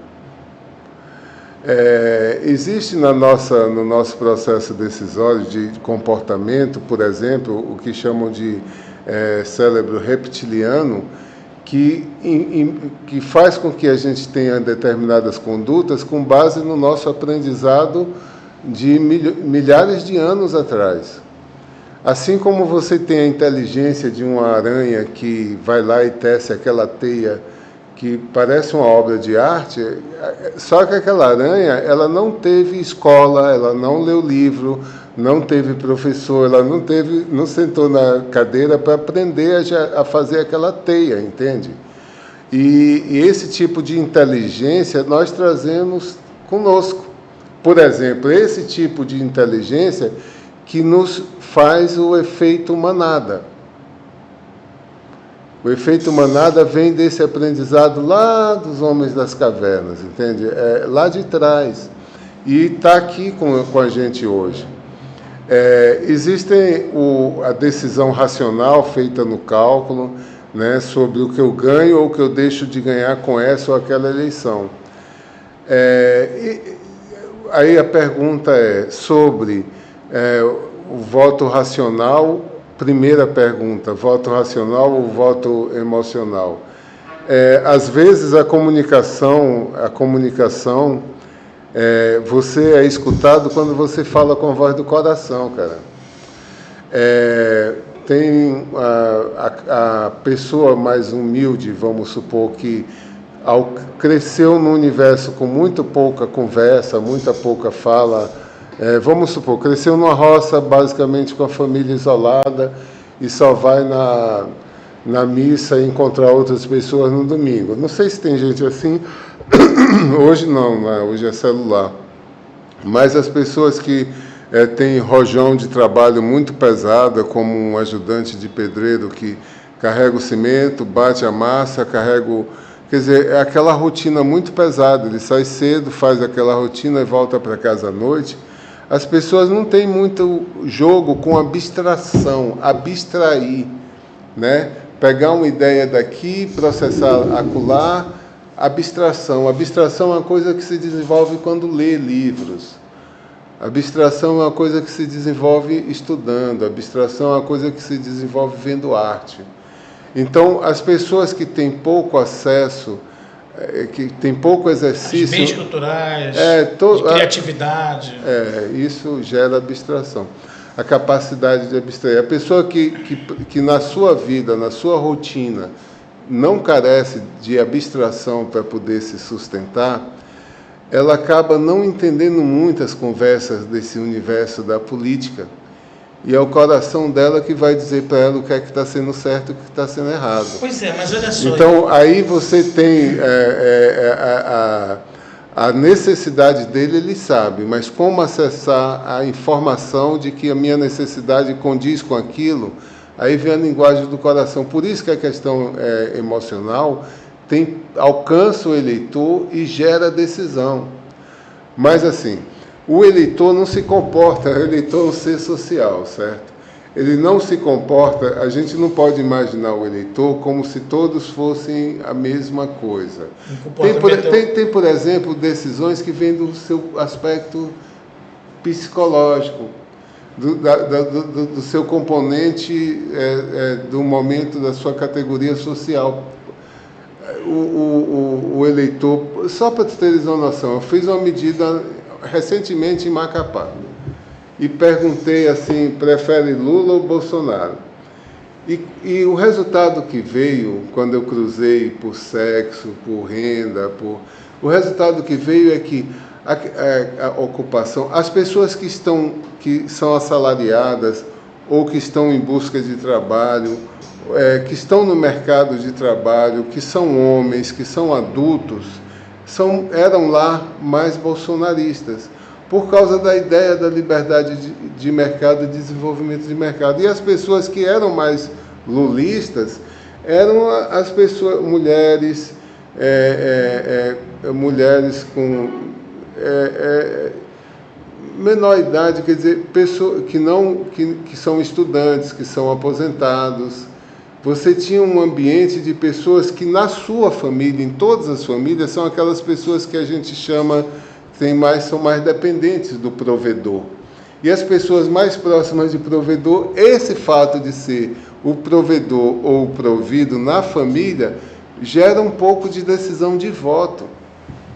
Existe no nosso processo decisório de comportamento, por exemplo, o que chamam de cérebro reptiliano, que faz com que a gente tenha determinadas condutas com base no nosso aprendizado de milhares de anos atrás. Assim como você tem a inteligência de uma aranha que vai lá e tece aquela teia que parece uma obra de arte, só que aquela aranha, ela não teve escola, ela não leu livro, não teve professor, ela não sentou na cadeira para aprender a fazer aquela teia, entende? E esse tipo de inteligência nós trazemos conosco. Por exemplo, esse tipo de inteligência que nos faz o efeito manada. O efeito manada vem desse aprendizado lá dos homens das cavernas, entende? Lá de trás. E está aqui com a gente hoje. Existe a decisão racional feita no cálculo, né, sobre o que eu ganho ou o que eu deixo de ganhar com essa ou aquela eleição. Aí a pergunta é sobre o voto racional. Primeira pergunta, voto racional ou voto emocional? Às vezes a comunicação, você é escutado quando você fala com a voz do coração, cara. Tem a pessoa mais humilde, vamos supor, que cresceu num universo com muito pouca conversa, muita pouca fala. Vamos supor, cresceu numa roça, basicamente com a família isolada, e só vai na missa e encontrar outras pessoas no domingo. Não sei se tem gente assim, hoje não, né? Hoje é celular. Mas as pessoas que têm rojão de trabalho muito pesada, como um ajudante de pedreiro que carrega o cimento, bate a massa, Quer dizer, é aquela rotina muito pesada. Ele sai cedo, faz aquela rotina e volta para casa à noite. As pessoas não têm muito jogo com abstração, abstrair, né? Pegar uma ideia daqui, processar acolá, abstração. Abstração é uma coisa que se desenvolve quando lê livros. Abstração é uma coisa que se desenvolve estudando. Abstração é uma coisa que se desenvolve vendo arte. Então, as pessoas que têm pouco acesso, que têm pouco exercício... Os bens culturais, de criatividade... isso gera abstração. A capacidade de abstrair. A pessoa que na sua vida, na sua rotina, não carece de abstração para poder se sustentar, ela acaba não entendendo muitas conversas desse universo da política. E é o coração dela que vai dizer para ela o que é que está sendo certo e o que está sendo errado. Pois é, mas olha só... Então, aí você tem a necessidade dele, ele sabe, mas como acessar a informação de que a minha necessidade condiz com aquilo, aí vem a linguagem do coração. Por isso que a questão emocional alcança o eleitor e gera decisão. Mas, assim... O eleitor não se comporta, o eleitor é um ser social, certo? Ele não se comporta, a gente não pode imaginar o eleitor como se todos fossem a mesma coisa. Tem, por exemplo, decisões que vêm do seu aspecto psicológico, do seu componente, do momento da sua categoria social. O eleitor, só para teres uma noção, eu fiz uma medida... recentemente em Macapá, e perguntei assim, prefere Lula ou Bolsonaro? E o resultado que veio, quando eu cruzei por sexo, por renda, o resultado que veio é que a ocupação, as pessoas que são assalariadas ou que estão em busca de trabalho, que estão no mercado de trabalho, que são homens, que são adultos, eram lá mais bolsonaristas, por causa da ideia da liberdade de mercado e desenvolvimento de mercado. E as pessoas que eram mais lulistas eram as pessoas, mulheres com menor idade, quer dizer, pessoas que são estudantes, que são aposentados. Você tinha um ambiente de pessoas que na sua família, em todas as famílias, são aquelas pessoas que a gente chama, são mais dependentes do provedor. E as pessoas mais próximas de provedor, esse fato de ser o provedor ou o provido na família, gera um pouco de decisão de voto,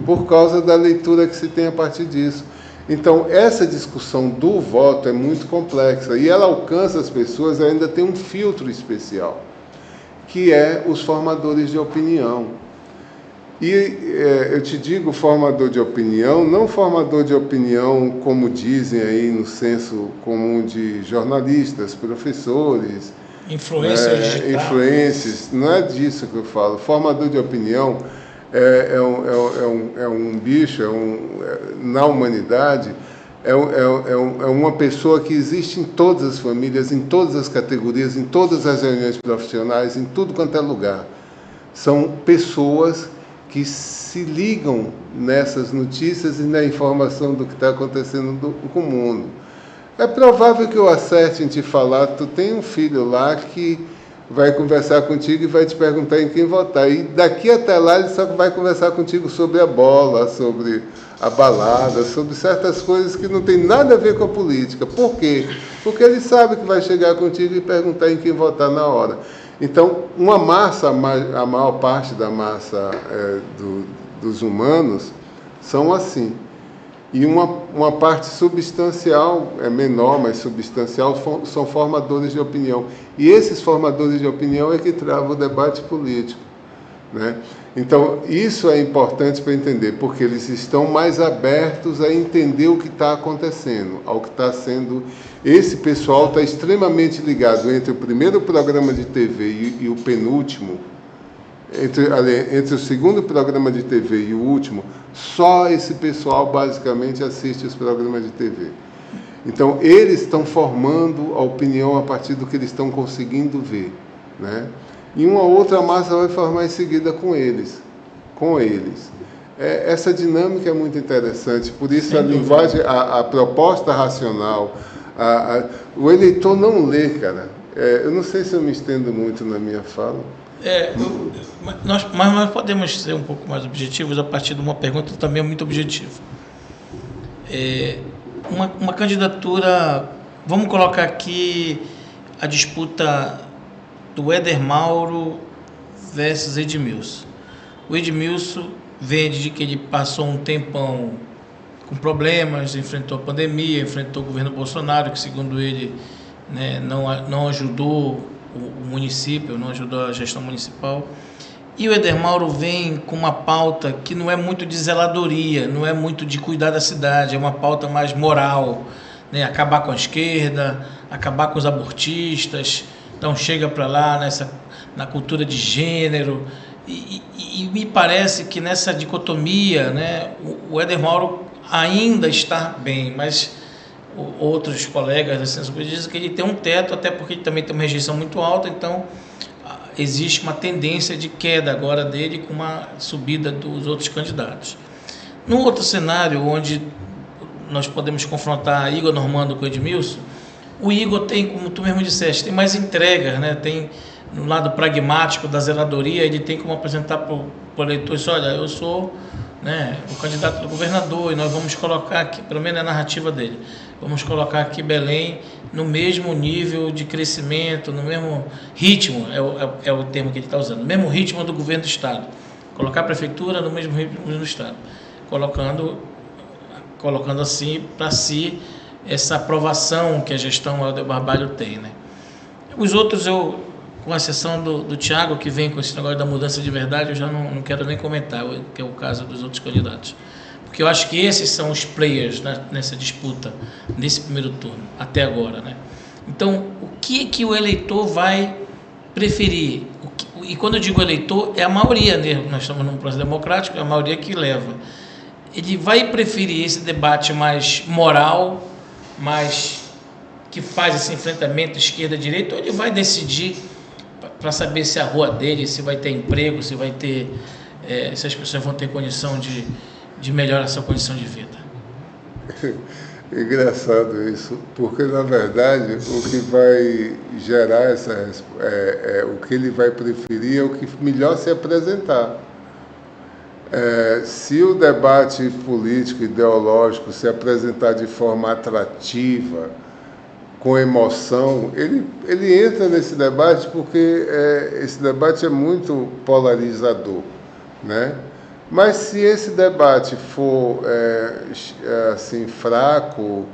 por causa da leitura que se tem a partir disso. Então, essa discussão do voto é muito complexa, e ela alcança as pessoas, ainda tem um filtro especial, que é os formadores de opinião. E eu te digo formador de opinião, não formador de opinião como dizem aí no senso comum de jornalistas, professores, influencers, não é disso que eu falo. Formador de opinião é um bicho, na humanidade, é uma pessoa que existe em todas as famílias, em todas as categorias, em todas as reuniões profissionais, em tudo quanto é lugar. São pessoas que se ligam nessas notícias e na informação do que está acontecendo com o mundo. É provável que eu acerte em te falar, tu tem um filho lá que vai conversar contigo e vai te perguntar em quem votar. E daqui até lá ele só vai conversar contigo sobre a bola, sobre a balada, sobre certas coisas que não tem nada a ver com a política. Por quê? Porque ele sabe que vai chegar contigo e perguntar em quem votar na hora. Então, uma massa, a maior parte da massa dos humanos são assim. E uma parte substancial, é menor, mas substancial, são formadores de opinião. E esses formadores de opinião é que travam o debate político, né? Então, isso é importante para entender, porque eles estão mais abertos a entender o que está acontecendo, ao que está sendo... Esse pessoal está extremamente ligado entre o primeiro programa de TV e o penúltimo, entre o segundo programa de TV e o último, só esse pessoal basicamente assiste os programas de TV. Então, eles estão formando a opinião a partir do que eles estão conseguindo ver, né? E uma outra massa vai formar em seguida com eles. Essa dinâmica é muito interessante, por isso a linguagem, a proposta racional, o eleitor não lê, cara. Eu não sei se eu me estendo muito na minha fala. Mas nós podemos ser um pouco mais objetivos a partir de uma pergunta também muito objetiva. Uma candidatura, vamos colocar aqui a disputa do Éder Mauro versus Edmilson. O Edmilson vende de que ele passou um tempão com problemas, enfrentou a pandemia, enfrentou o governo Bolsonaro, que segundo ele, né, não ajudou o município, não ajudou a gestão municipal. E o Éder Mauro vem com uma pauta que não é muito de zeladoria, não é muito de cuidar da cidade, é uma pauta mais moral, né? Acabar com a esquerda, acabar com os abortistas. Então chega para lá na cultura de gênero e me parece que nessa dicotomia, né, o Éder Mauro ainda está bem, mas outros colegas da ciência política dizem que ele tem um teto, até porque ele também tem uma rejeição muito alta, então existe uma tendência de queda agora dele com uma subida dos outros candidatos. Num outro cenário onde nós podemos confrontar Igor Normando com Edmilson, o Igor tem, como tu mesmo disseste, tem mais entregas, né? Tem no lado pragmático da zeladoria, ele tem como apresentar para o eleitor isso: olha, eu sou, né, o candidato do governador e nós vamos colocar aqui, pelo menos a narrativa dele, vamos colocar aqui Belém no mesmo nível de crescimento, no mesmo ritmo, é o termo que ele está usando, no mesmo ritmo do governo do Estado. Colocar a prefeitura no mesmo ritmo do Estado, colocando assim para si essa aprovação que a gestão Helder Barbalho tem, né? Os outros, com exceção do Thiago, que vem com esse negócio da mudança de verdade, eu já não quero nem comentar, que é o caso dos outros candidatos. Porque eu acho que esses são os players, né, nessa disputa, nesse primeiro turno, até agora, né? Então, o que o eleitor vai preferir? E quando eu digo eleitor, é a maioria, né? Nós estamos num processo democrático, é a maioria que leva. Ele vai preferir esse debate mais moral, mais que faz esse enfrentamento esquerda-direita, ou ele vai decidir para saber se a rua dele, se vai ter emprego, se vai ter, se as pessoas vão ter condição de melhorar a sua condição de vida? Engraçado isso, porque na verdade o que vai gerar o que ele vai preferir é o que melhor se apresentar. Se o debate político ideológico se apresentar de forma atrativa, com emoção, ele entra nesse debate porque esse debate é muito polarizador, né? Mas se esse debate for assim, fraco,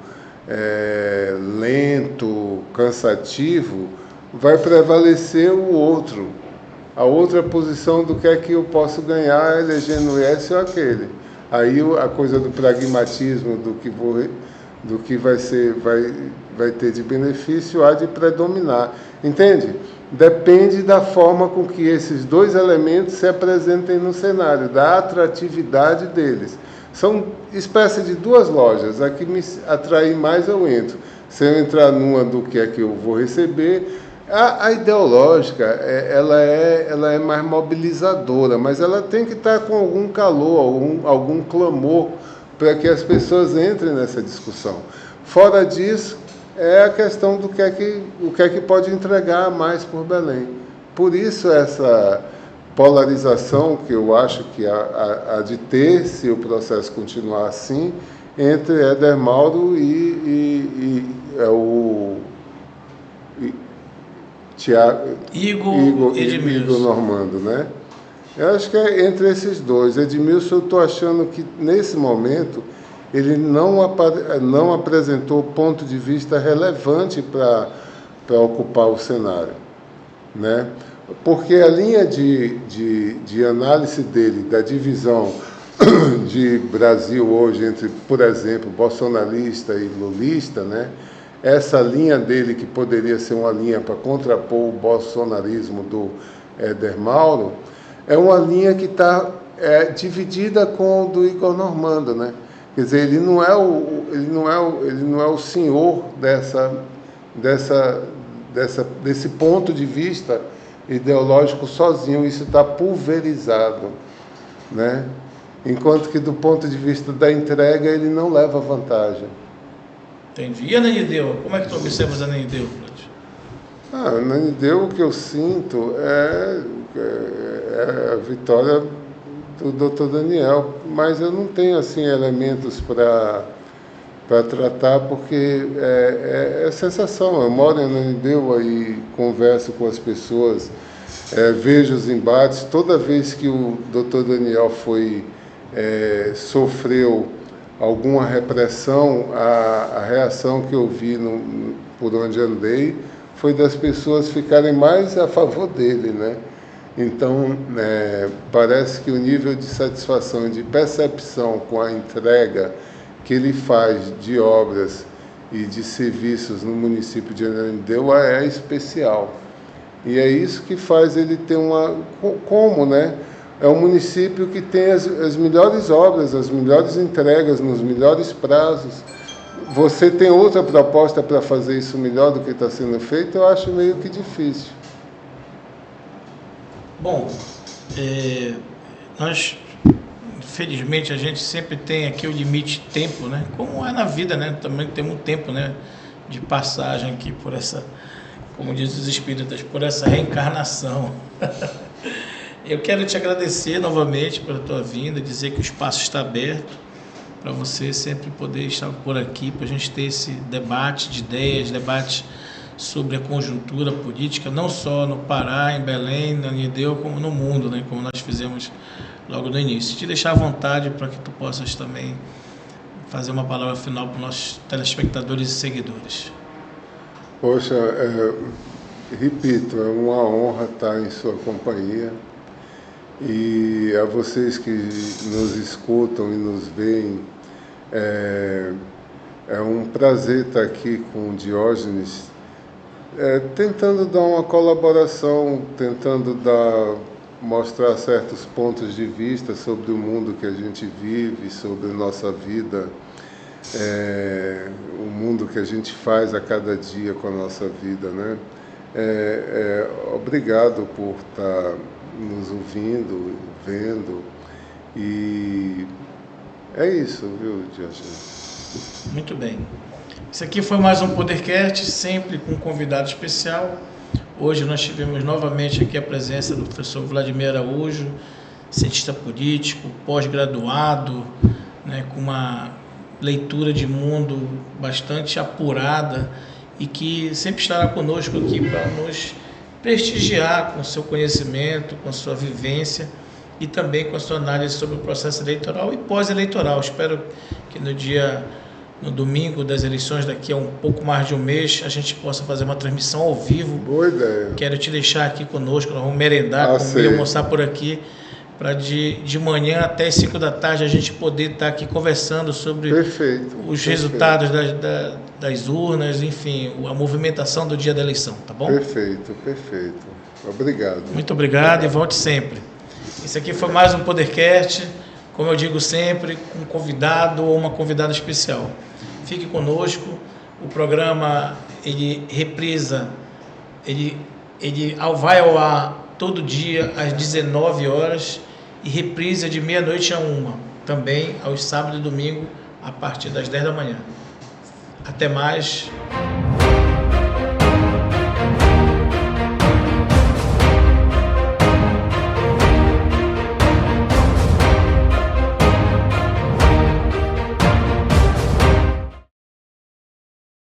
lento, cansativo, vai prevalecer o outro, a outra posição do que é que eu posso ganhar elegendo esse ou aquele. Aí a coisa do pragmatismo, do que vai ter de benefício há de predominar. Entende? Depende da forma com que esses dois elementos se apresentem no cenário, da atratividade deles. São espécie de duas lojas. A que me atrai mais eu entro. Se eu entrar numa do que é que eu vou receber, a ideológica ela é mais mobilizadora, mas ela tem que estar com algum calor, algum clamor, para que as pessoas entrem nessa discussão. Fora disso, é a questão do que é que pode entregar mais por Belém. Por isso essa polarização que eu acho que há de ter, se o processo continuar assim, entre Éder Mauro e Igor Normando, né? Eu acho que é entre esses dois. Edmilson, eu estou achando que nesse momento ele não apresentou ponto de vista relevante para ocupar o cenário, né? Porque a linha de análise dele, da divisão de Brasil hoje entre, por exemplo, bolsonarista e lulista, né? Essa linha dele, que poderia ser uma linha para contrapor o bolsonarismo do Éder Mauro, é uma linha que está dividida com o do Igor Normando, né? Quer dizer, ele não é o senhor desse ponto de vista ideológico sozinho. Isso está pulverizado, né? Enquanto que do ponto de vista da entrega ele não leva vantagem. Entendi. E a Ananideu? Como é que tu observas a Ananideu, Flávio? A Ananideu, o que eu sinto é a vitória do Dr. Daniel, mas eu não tenho assim elementos para tratar, porque é sensação. Eu moro em Ananideu, aí converso com as pessoas, vejo os embates. Toda vez que o Dr. Daniel sofreu alguma repressão, a reação que eu vi por onde andei foi das pessoas ficarem mais a favor dele, né? Então, parece que o nível de satisfação e de percepção com a entrega que ele faz de obras e de serviços no município de Ananindeua é especial. E é isso que faz ele ter como, né? É um município que tem as melhores obras, as melhores entregas, nos melhores prazos. Você tem outra proposta para fazer isso melhor do que está sendo feito? Eu acho meio que difícil. Bom, nós, infelizmente, a gente sempre tem aqui o limite de tempo, né? Como é na vida, né? Também temos um tempo, né, de passagem aqui por essa, como diz os espíritas, por essa reencarnação. Eu quero te agradecer novamente pela tua vinda, dizer que o espaço está aberto para você sempre poder estar por aqui, para a gente ter esse debate de ideias, debate sobre a conjuntura política, não só no Pará, em Belém, na Ananideu, como no mundo, né, como nós fizemos logo no início. Te deixar à vontade para que tu possas também fazer uma palavra final para os nossos telespectadores e seguidores. Poxa, repito, é uma honra estar em sua companhia. E a vocês que nos escutam e nos veem, é um prazer estar aqui com o Diógenes, tentando dar uma colaboração, tentando mostrar certos pontos de vista sobre o mundo que a gente vive, sobre a nossa vida, o mundo que a gente faz a cada dia com a nossa vida, né? Obrigado por estar nos ouvindo, vendo, e é isso, viu, Diógenes? Muito bem. Esse aqui foi mais um Podercast, sempre com um convidado especial. Hoje nós tivemos novamente aqui a presença do professor Vladimir Araújo, cientista político, pós-graduado, né, com uma leitura de mundo bastante apurada e que sempre estará conosco aqui para nos prestigiar com seu conhecimento, com sua vivência e também com a sua análise sobre o processo eleitoral e pós-eleitoral. Espero que no domingo das eleições, daqui a um pouco mais de um mês, a gente possa fazer uma transmissão ao vivo. Boa ideia. Quero te deixar aqui conosco, nós vamos merendar, comer, almoçar por aqui, para de manhã até as 5 da tarde a gente poder estar aqui conversando sobre os resultados das urnas, enfim, a movimentação do dia da eleição, tá bom? Perfeito. Obrigado. Muito obrigado e volte sempre. Esse aqui foi mais um Podercast, como eu digo sempre, com um convidado ou uma convidada especial. Fique conosco, o programa ele reprisa, ele vai ao ar todo dia às 19 horas e reprisa de meia-noite a 1, também aos sábados e domingos a partir das 10 da manhã. Até mais.